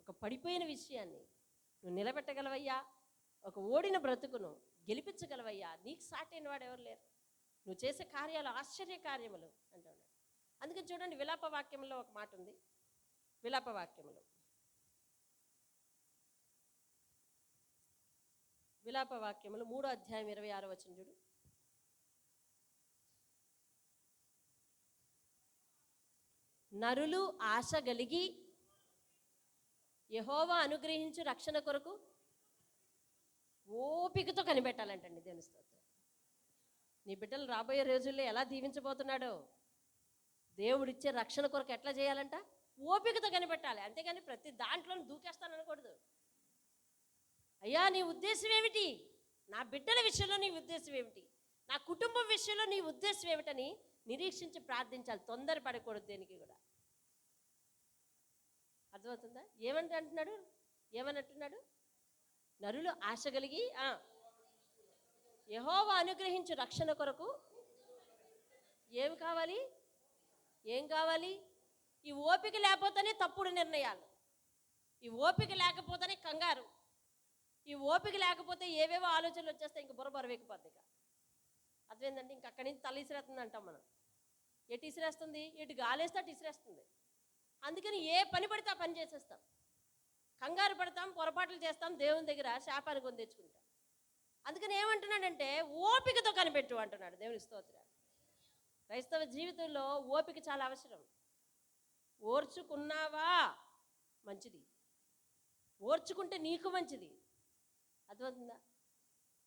ఒక పడిపోయిన విషయాన్ని నువ్వు నిలబెట్టగలవయ్యా. ఒక ఓడిన బ్రతుకును గెలిపించగలవయ్యా. నీకు సాటైన వాడు ఎవరు లేరు. నువ్వు చేసే కార్యాలు ఆశ్చర్య కార్యములు అంటున్నాడు. అందుకని చూడండి, విలాప వాక్యంలో ఒక మాట ఉంది. విలాప వాక్యములు, విలాప వాక్యములు 3వ అధ్యాయం 26వ వచనం చూడు. నరులు ఆశ కలిగి యెహోవా అనుగ్రహించు రక్షణ కొరకు ఓపికతో కనిపెట్టాలంటండి. దేవుని స్తోత్రం. నీ బిడ్డలు రాబోయే రోజుల్లో ఎలా దీవించబోతున్నాడో, దేవుడిచ్చే రక్షణ కొరకు ఎట్లా చేయాలంట? ఓపికతో కనిపెట్టాలి. అంతేగాని ప్రతి దాంట్లో దూకేస్తాను అనకూడదు. అయ్యా నీ ఉద్దేశం ఏమిటి? నా బిడ్డల విషయంలో నీ ఉద్దేశం ఏమిటి? నా కుటుంబం విషయంలో నీ ఉద్దేశం ఏమిటని నిరీక్షించి ప్రార్థించాలి. తొందరపడకూడదు దేనికి కూడా. అర్థమవుతుందా? ఏమని అంటున్నాడు? నరులు ఆశ కలిగి యెహోవా అనుగ్రహించు రక్షణ కొరకు ఏం కావాలి? ఈ ఓపిక లేకపోతేనే తప్పుడు నిర్ణయాలు. ఈ ఓపిక లేకపోతేనే కంగారు. ఈ ఓపిక లేకపోతే ఏవేవో ఆలోచనలు వచ్చేస్తాయి, ఇంక బుర్ర బరువెక్కిపోద్ది. ఇక అదేంటంటే ఇంక అక్కడి నుంచి తల ఇసిరేస్తుంది అంటాం మనం. ఎటు ఇసిరేస్తుంది? ఇటు గాలేస్తే అటు ఇసిరేస్తుంది. అందుకని ఏ పని పడితే ఆ పని చేసేస్తాం, కంగారు పడతాం, పొరపాట్లు చేస్తాం, దేవుని దగ్గర శాపాన్ని కొని తెచ్చుకుంటాం. అందుకని ఏమంటున్నాడంటే ఓపికతో కనిపెట్టు అంటున్నాడు. దేవుని స్తోత్రం. క్రైస్తవ జీవితంలో ఓపిక చాలా అవసరం. ఓర్చుకున్నావా మంచిది, ఓర్చుకుంటే నీకు మంచిది. అర్థమవుతుందా?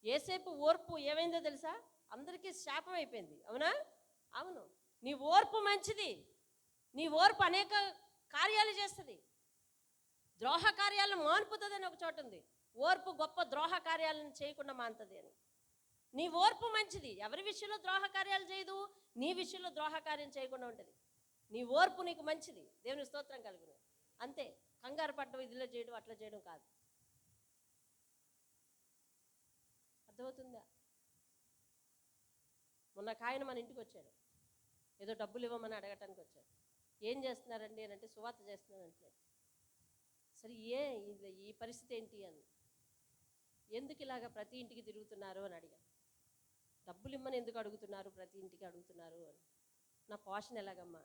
ఏసేపు ఓర్పు ఏమైందో తెలుసా? అందరికీ శాపం అయిపోయింది. అవునా? అవును. నీ ఓర్పు మంచిది. నీ ఓర్పు అనేక కార్యాలు చేస్తుంది, ద్రోహ కార్యాలను మాన్పుతుంది అని ఒక చోట ఉంది. ఓర్పు గొప్ప ద్రోహ కార్యాలను చేయకుండా మానుతుంది అని. నీ ఓర్పు మంచిది. ఎవరి విషయంలో ద్రోహ కార్యాలు చేయదు, నీ విషయంలో ద్రోహ కార్యం చేయకుండా ఉంటుంది. నీ ఓర్పు నీకు మంచిది. దేవుని స్తోత్రం కలుగును. అంతే. కంగారు పడ్డం, ఇదిలో చేయడం, అట్లా చేయడం కాదు. అర్థమవుతుందా? మొన్న ఆయన మన ఇంటికి వచ్చాడు, ఏదో డబ్బులు ఇవ్వమని అడగటానికి వచ్చాడు. ఏం చేస్తున్నారండి అని అంటే సువార్త చేస్తున్నానంటే, సరే ఈ పరిస్థితి ఏంటి అని, ఎందుకు ఇలాగ ప్రతి ఇంటికి తిరుగుతున్నారు అని అడిగాను. డబ్బులు ఇమ్మని ఎందుకు అడుగుతున్నారు, ప్రతి ఇంటికి అడుగుతున్నారు అని. నా పోషణ ఎలాగమ్మా?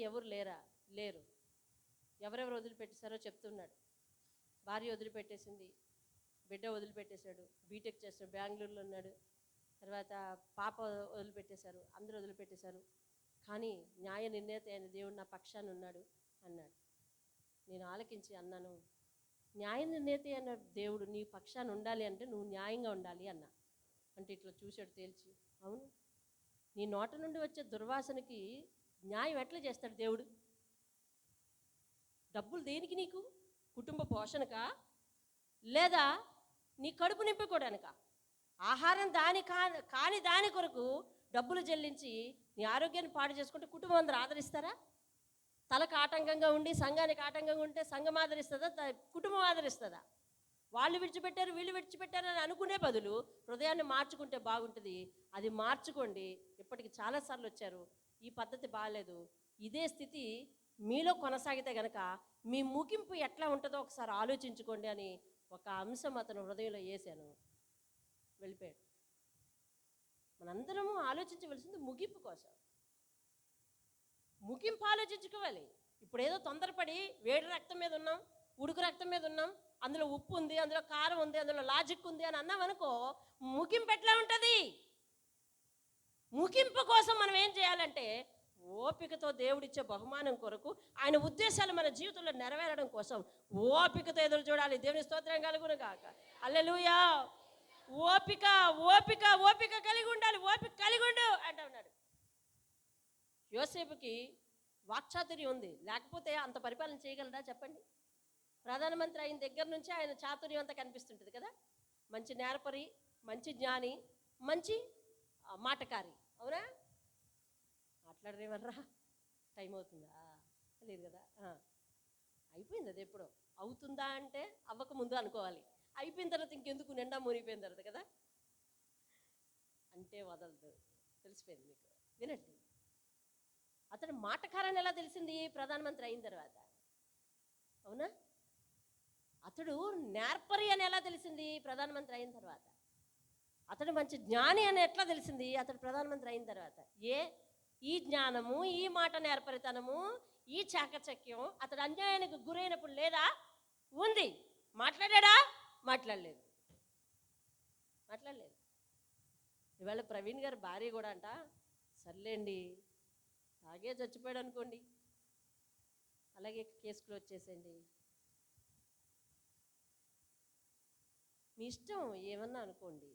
ఎవరు లేరా? లేరు. ఎవరెవరు వదిలిపెట్టేశారో చెప్తున్నాడు. భార్య వదిలిపెట్టేసింది, బిడ్డ వదిలిపెట్టేశాడు, బీటెక్ చేస్తాడు, బెంగళూరులో ఉన్నాడు. తర్వాత పాప వదిలిపెట్టేశారు, అందరూ వదిలిపెట్టేశారు. కానీ న్యాయ నిర్ణేత అయిన దేవుడు నా పక్షాన ఉన్నాడు అన్నాడు. నేను ఆలకించి అన్నాను, న్యాయ నిర్ణేత అయిన దేవుడు నీ పక్షాన ఉండాలి అంటే నువ్వు న్యాయంగా ఉండాలి అన్నా. అంటే ఇట్లా చూశాడు తేల్చి, అవును, నీ నోట నుండి వచ్చే దుర్వాసనకి న్యాయం ఎట్లా చేస్తాడు దేవుడు? డబ్బులు దేనికి నీకు? కుటుంబ పోషణకా, లేదా నీ కడుపు నింపుకోవడానిక? ఆహారం కాని దాని కొరకు డబ్బులు చెల్లించి నీ ఆరోగ్యాన్ని పాడు చేసుకుంటే కుటుంబం అందరూ ఆదరిస్తారా? తలకు ఆటంకంగా ఉండి సంఘానికి ఆటంకంగా ఉంటే సంఘం ఆదరిస్తుందా, కుటుంబం ఆదరిస్తుందా? వాళ్ళు విడిచిపెట్టారు, వీళ్ళు విడిచిపెట్టారు అని అనుకునే బదులు హృదయాన్ని మార్చుకుంటే బాగుంటుంది. అది మార్చుకోండి. ఇప్పటికి చాలాసార్లు వచ్చారు, ఈ పద్ధతి బాగాలేదు. ఇదే స్థితి మీలో కొనసాగితే గనక మీ ముగింపు ఎట్లా ఉంటుందో ఒకసారి ఆలోచించుకోండి అని ఒక అంశం అతను హృదయంలో వేసాను. వెళ్ళిపోయాడు. మనందరము ఆలోచించవలసింది ముగింపు కోసం. ముగింపు ఆలోచించుకోవాలి. ఇప్పుడు ఏదో తొందరపడి వేడి రక్తం మీద ఉన్నాం, ఉడుకు రక్తం మీద ఉన్నాం, అందులో ఉప్పు ఉంది, అందులో కారం ఉంది, అందులో లాజిక్ ఉంది అని అన్నాం అనుకో, ముగింపు ఎట్లా ఉంటుంది? ముగింపు కోసం మనం ఏం చేయాలంటే ఓపికతో దేవుడిచ్చే బహుమానం కొరకు, ఆయన ఉద్దేశాలు మన జీవితంలో నెరవేరడం కోసం ఓపికతో ఎదురు చూడాలి. దేవుని స్తోత్రం కలుగును గాక. హల్లెలూయా. ఓపిక ఓపిక ఓపిక కలిగి ఉండాలి. ఓపిక కలిగి ఉండు అంటూ ఉన్నాడు. యోసేపుకి వాక్చాతుర్యం ఉంది, లేకపోతే అంత పరిపాలన చేయగలరా చెప్పండి? ప్రధానమంత్రి అయిన దగ్గర నుంచి ఆయన చాతుర్యం అంతా కనిపిస్తుంటుంది కదా. మంచి నేర్పరి, మంచి జ్ఞాని, మంచి మాటకారి. అవునా? మాట్లాడరేమర్రా? టైం అవుతుందా? లేదు కదా. అయిపోయింది. అది ఎప్పుడో అవుతుందా అంటే అవ్వక ముందు అనుకోవాలి. అయిపోయిన తర్వాత ఇంకెందుకు, నిండా మునిగిపోయిన తర్వాత కదా అంటే వదలదు. తెలిసిపోయింది మీకు. వినండి, అతను మాటకారని ఎలా తెలిసింది ప్రధానమంత్రి అయిన తర్వాత? అవునా? అతడు నేర్పరి అని ఎలా తెలిసింది ప్రధానమంత్రి అయిన తర్వాత? అతడు మంచి జ్ఞాని అని ఎట్లా తెలిసింది అతడు ప్రధానమంత్రి అయిన తర్వాత? ఈ జ్ఞానము, ఈ మాట నేర్పరితనము, ఈ చాకచక్యం అతడు అన్యాయానికి గురైనప్పుడు లేదా? ఉంది. మాట్లాడా? మాట్లాడలేదు. ఇవాళ ప్రవీణ్ గారి భార్య కూడా అంట, సర్లేండి తాగే చచ్చిపోయాడు అనుకోండి, అలాగే కేసు క్లోజ్ చేసేయండి, మీ ఇష్టం ఏమన్నా అనుకోండి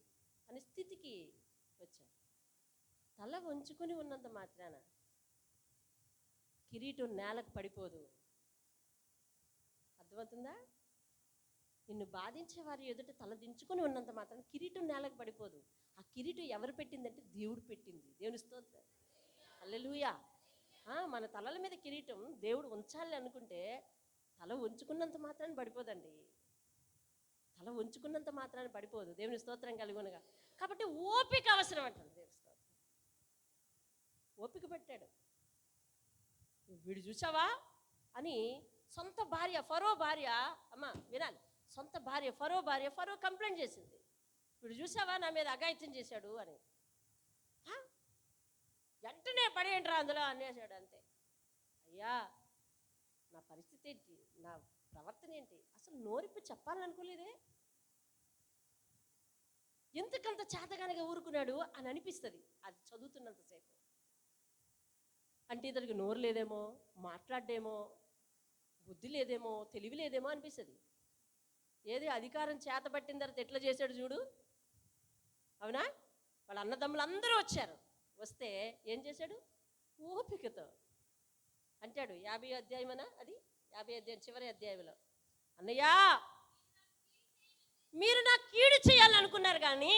అనే స్థితికి వచ్చారు. తల వంచుకొని ఉన్నంత మాత్రాన కిరీటం నేలకు పడిపోదు. అర్థమవుతుందా? నిన్ను బాధించే వారి ఎదుట తల దించుకొని ఉన్నంత మాత్రాన కిరీటం నేలకు పడిపోదు. ఆ కిరీటం ఎవరు పెట్టిందంటే దేవుడు పెట్టింది. దేవుని స్తోత్రం. హల్లెలూయా. మన తలల మీద కిరీటం దేవుడు ఉంచాలి అనుకుంటే తల ఉంచుకున్నంత మాత్రాన పడిపోదండి. తల ఉంచుకున్నంత మాత్రాన పడిపోదు. దేవుని స్తోత్రం కలుగునుగా. కాబట్టి ఓపిక అవసరం అంటారు. దేవుని స్తోత్రం. ఓపిక పెట్టాడు. వీడు చూసావా అని సొంత భార్య ఫరో భార్య, అమ్మ వినాలి, సొంత భార్య ఫరో కంప్లైంట్ చేసింది, ఇప్పుడు చూసావా నా మీద అఘాయిత్యం చేశాడు అని. వెంటనే పడేయండిరా అందులో అనేసాడు. అంతే. అయ్యా నా పరిస్థితి ఏంటి, నా ప్రవర్తన ఏంటి, అసలు నోరిప్పి చెప్పాలనుకోలేదే, ఎందుకంత చేతగానగా ఊరుకున్నాడు అని అనిపిస్తుంది అది చదువుతున్నంతసేపు. అంటే ఇతనికి నోరు లేదేమో, మాట్లాడేమో, బుద్ధి లేదేమో, తెలివి లేదేమో అనిపిస్తుంది. ఏది అధికారం చేతబట్టిన తర్వాత ఎట్లా చేశాడు చూడు. అవునా? వాళ్ళ అన్నదమ్ములు అందరూ వచ్చారు. వస్తే ఏం చేశాడు? ఓపికతో అంటాడు 50వ అధ్యాయమనా, అది 50వ అధ్యాయం చివరి అధ్యాయంలో, అన్నయ్యా మీరు నాకు కీడు చేయాలనుకున్నారు కానీ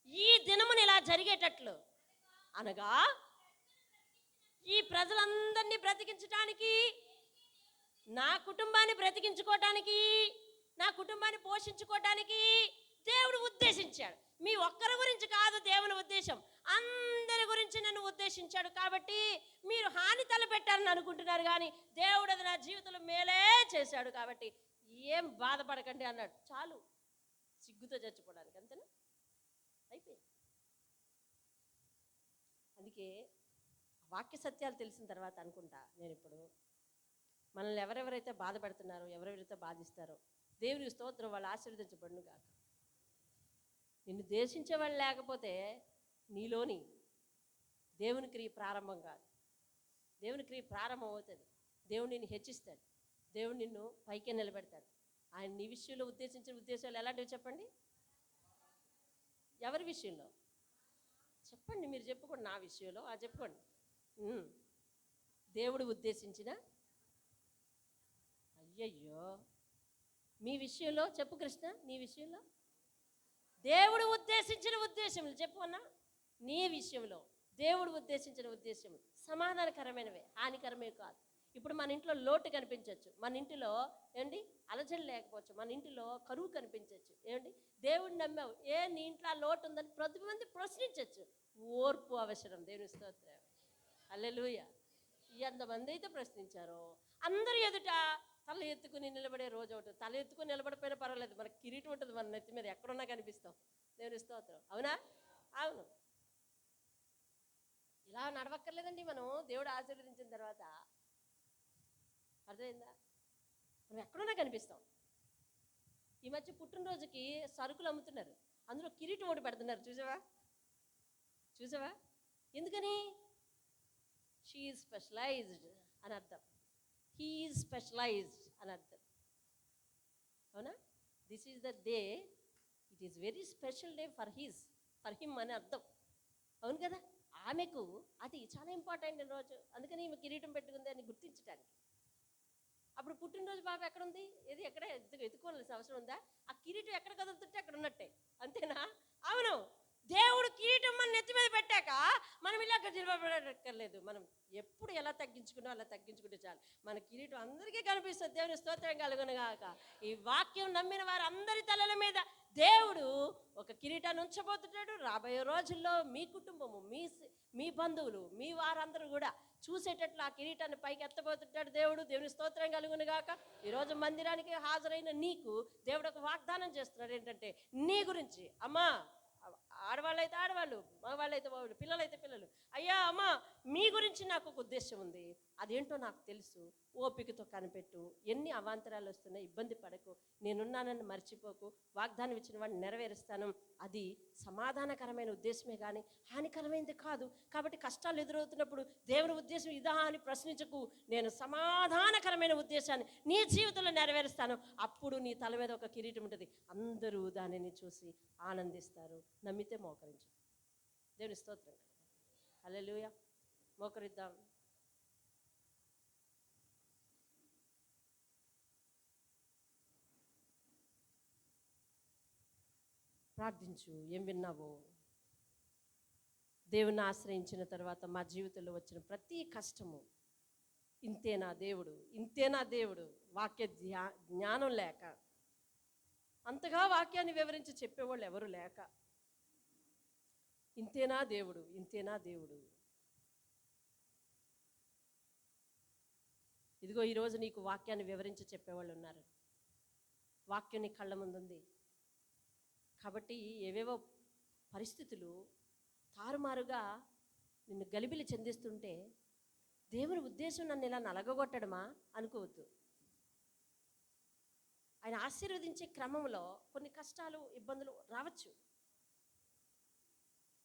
ఈ దినమున ఇలా జరిగేటట్లు అనగా ఈ ప్రజలందరినీ బ్రతికించడానికి, నా కుటుంబాన్ని బ్రతికించుకోవటానికి, నా కుటుంబాన్ని పోషించుకోవటానికి దేవుడు ఉద్దేశించాడు. మీ ఒక్కరి గురించి కాదు దేవుని ఉద్దేశం, అందరి గురించి నన్ను ఉద్దేశించాడు. కాబట్టి మీరు హాని తలపెట్టారని అనుకుంటున్నారు కానీ దేవుడు అది నా జీవితంలో మేలే చేశాడు. కాబట్టి ఏం బాధపడకండి అన్నాడు. చాలు సిగ్గుతో చచ్చిపోవడానికి. అంతేనా? అయిపోయింది. అందుకే వాక్య సత్యాలు తెలిసిన తర్వాత అనుకుంటా నేను ఇప్పుడు, మనల్ని ఎవరెవరైతే బాధపడుతున్నారో, ఎవరెవరైతే బాధిస్తారో దేవుని స్తోత్రం, వాళ్ళు ఆశీర్వదించబడును కాక. నిన్ను దేశించే వాళ్ళు లేకపోతే నీలోని దేవుని క్రియ ప్రారంభం కాదు. దేవుని క్రియ ప్రారంభం అవుతుంది. దేవుడు నిన్ను హెచ్చిస్తాడు, దేవుడు నిన్ను పైకే నిలబెడతాడు. ఆయన నీ విషయంలో ఉద్దేశించిన ఉద్దేశాలు ఎలాంటివి చెప్పండి? ఎవరి విషయంలో చెప్పండి, మీరు చెప్పుకోండి. నా విషయంలో చెప్పుకోండి. దేవుడు ఉద్దేశించిన, అయ్యయ్యో మీ విషయంలో చెప్పు కృష్ణ, నీ విషయంలో దేవుడు ఉద్దేశించిన ఉద్దేశములు చెప్పు అన్నా. నీ విషయంలో దేవుడు ఉద్దేశించిన ఉద్దేశములు సమాధానకరమైనవే, హానికరమే కాదు. ఇప్పుడు మన ఇంట్లో లోటు కనిపించవచ్చు, మన ఇంటిలో ఏంటి అలజడి లేకపోవచ్చు, మన ఇంటిలో కరువు కనిపించవచ్చు. ఏంటి దేవుడిని నమ్మావు, నీ ఇంట్లో లోటు ఉందని ప్రతి మంది ప్రశ్నించవచ్చు. ఓర్పు అవసరం. దేవుని స్తోత్రం. హల్లెలూయా. ఎంతమంది అయితే ప్రశ్నించారో అందరి ఎదుట తల ఎత్తుకుని నిలబడే రోజు ఒకటి. తల ఎత్తుకుని నిలబడిపోయినా పర్వాలేదు, మనకి కిరీటం ఉంటుంది మన నెత్తి మీద, ఎక్కడున్నా కనిపిస్తాం. దేవుని స్తోత్రం. అవునా? అవును. ఇలా నడవక్కర్లేదండి మనం. దేవుడు ఆశీర్వదించిన తర్వాత అర్థమైందా? మనం ఎక్కడున్నా కనిపిస్తాం. ఈ మధ్య పుట్టినరోజుకి సరుకులు అమ్ముతున్నారు, అందులో కిరీటం ఒకటి పెడుతున్నారు. చూసావా? ఎందుకని? షీ ఈజ్ స్పెషలైజ్డ్ అని అర్థం, హీ ఈజ్ స్పెషలైజ్డ్ అని అర్థం. అవునా? This is the day, it is very special day for him అని అర్థం. అవును కదా? ఆమెకు అది చాలా ఇంపార్టెంట్ రోజు, అందుకని ఈమె కిరీటం పెట్టుకుంది అని గుర్తించడానికి. అప్పుడు పుట్టినరోజు బాబు ఎక్కడుంది, ఏది ఎక్కడ ఎత్తుకోవాల్సిన అవసరం ఉందా? ఆ కిరీటం ఎక్కడ కదులుతుంటే అక్కడ ఉన్నట్టే. అంతేనా? అవును. దేవుడు కిరీటం మన నెత్తి మీద పెట్టాక మనం ఇలా నిలబడక్కర్లేదు. మనం ఎప్పుడు ఎలా తగ్గించుకున్నా అలా తగ్గించుకుంటే చాలు, మన కిరీటం అందరికీ కనిపిస్తుంది. దేవుని స్తోత్రం కలుగునుగాక. ఈ వాక్యం నమ్మిన వారు అందరి తలల మీద దేవుడు ఒక కిరీటాన్ని ఉంచబోతున్నాడు. రాబోయే రోజుల్లో మీ కుటుంబము, మీ బంధువులు, మీ వారందరూ కూడా చూసేటట్లు ఆ కిరీటాన్ని పైకి ఎత్తబోతుంటాడు దేవుడు. దేవుని స్తోత్రం కలుగునుగాక. ఈరోజు మందిరానికి హాజరైన నీకు దేవుడు ఒక వాగ్దానం చేస్తున్నాడు. ఏంటంటే నీ గురించి, అమ్మా, ఆడవాళ్ళైతే ఆడవాళ్ళు, మగవాళ్ళైతే మగవాళ్ళు, పిల్లలైతే పిల్లలు, అయ్యా అమ్మ మీ గురించి నాకు ఒక ఉద్దేశం ఉంది, అదేంటో నాకు తెలుసు, ఓపికతో కనిపెట్టు, ఎన్ని అవాంతరాలు వస్తున్నాయి ఇబ్బంది పడకు, నేనున్నానని మర్చిపోకు, వాగ్దానం ఇచ్చిన వాడిని నెరవేరుస్తాను. అది సమాధానకరమైన ఉద్దేశమే కానీ హానికరమైనది కాదు. కాబట్టి కష్టాలు ఎదురవుతున్నప్పుడు దేవుని ఉద్దేశం ఇదా అని ప్రశ్నించకు, నేను సమాధానకరమైన ఉద్దేశాన్ని నీ జీవితంలో నెరవేరుస్తాను. అప్పుడు నీ తల మీద ఒక కిరీటం ఉంటుంది, అందరూ దానిని చూసి ఆనందిస్తారు. నమ్మితే మోకరించు. దేవుని స్తోత్రం. హల్లెలూయా. మోకరిద్దాం. ప్రార్థించు. ఏం విన్నావో? దేవుని ఆశ్రయించిన తర్వాత మా జీవితంలో వచ్చిన ప్రతి కష్టము, ఇంతేనా దేవుడు, వాక్య జ్ఞానం లేక, అంతగా వాక్యాన్ని వివరించి చెప్పేవాళ్ళు ఎవరు లేక, ఇంతేనా దేవుడు. ఇదిగో ఈరోజు నీకు వాక్యాన్ని వివరించి చెప్పేవాళ్ళు ఉన్నారు. వాక్యం నీ కళ్ళ ముందుంది కాబట్టి ఏవేవో పరిస్థితులు తారుమారుగా నిన్ను గలిబిలి చెందిస్తుంటే దేవుని ఉద్దేశం నన్ను ఇలా నలగగొట్టడమా అనుకోవద్దు. ఆయన ఆశీర్వదించే క్రమంలో కొన్ని కష్టాలు ఇబ్బందులు రావచ్చు.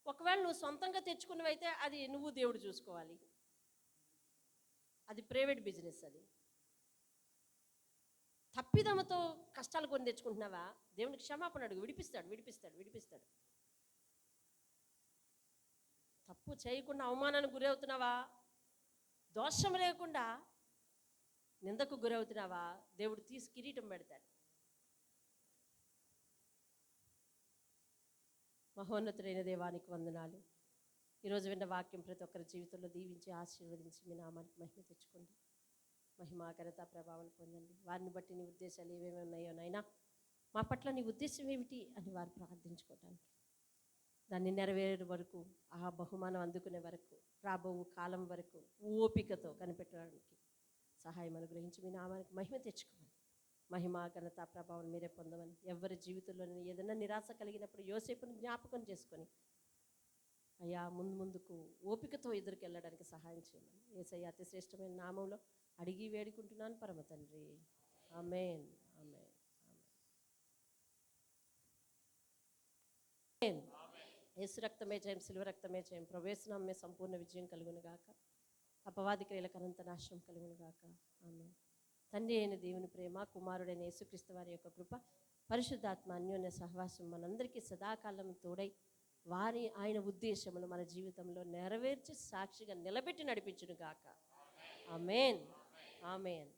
ఒకవేళ నువ్వు సొంతంగా తెచ్చుకున్నవైతే అది నువ్వు దేవుడు చూసుకోవాలి, అది ప్రైవేట్ బిజినెస్. అది తప్పిదమ్మతో కష్టాలు కొని తెచ్చుకుంటున్నావా, దేవునికి క్షమాపణ అడుగు, విడిపిస్తాడు విడిపిస్తాడు విడిపిస్తాడు. తప్పు చేయకుండా అవమానానికి గురవుతున్నావా, దోషం లేకుండా నిందకు గురవుతున్నావా, దేవుడు తీసి కిరీటం పెడతాడు. మహోన్నతుడైన దేవానికి వందనాలు. ఈరోజు విన్న వాక్యం ప్రతి ఒక్కరి జీవితంలో దీవించి ఆశీర్వదించి మీ నామానికి మహిమ తెచ్చుకోండి. మహిమ ఘనత ప్రభావం పొందండి. వారిని బట్టి నీ ఉద్దేశాలు ఏమేమి ఉన్నాయో నైనా మా పట్ల నీ ఉద్దేశం ఏమిటి అని వారు ప్రార్థించుకోవటానికి, దాన్ని నెరవేరే వరకు, ఆ బహుమానం అందుకునే వరకు, రాబో కాలం వరకు ఓపికతో కనిపెట్టడానికి సహాయం అనుగ్రహించి మీ నామానికి మహిమ తెచ్చుకోమని, మహిమ ఘనత ప్రభావం మీరే పొందమని, ఎవరి జీవితంలో ఏదైనా నిరాశ కలిగినప్పుడు యోసేపుని జ్ఞాపకం చేసుకొని అయ్యా ముందుకు ఓపికతో ఎదురుకెళ్ళడానికి సహాయం చేయమని యేసయ్య అతి శ్రేష్టమైన నామంలో అడిగి వేడుకుంటున్నాను పరమ తండ్రి. ఆమేన్ ఆమేన్ ఆమేన్. యేసు రక్తమే జయం, సిలువ రక్తమే జయం. ప్రవేశనామే సంపూర్ణ విజయం కలుగును గాక. అపవాది క్రియలకు అనంత నాశనం కలుగును గాక. ఆమేన్. తండ్రి అయిన దేవుని ప్రేమ, కుమారుడైన యేసుక్రీస్తు వారి యొక్క కృప, పరిశుద్ధాత్మ అన్యోన్య సహవాసం మనందరికీ సదాకాలం తోడై ఆయన ఉద్దేశములు మన జీవితంలో నెరవేర్చి సాక్షిగా నిలబెట్టి నడిపించును గాక. ఆమేన్ ఆమేన్.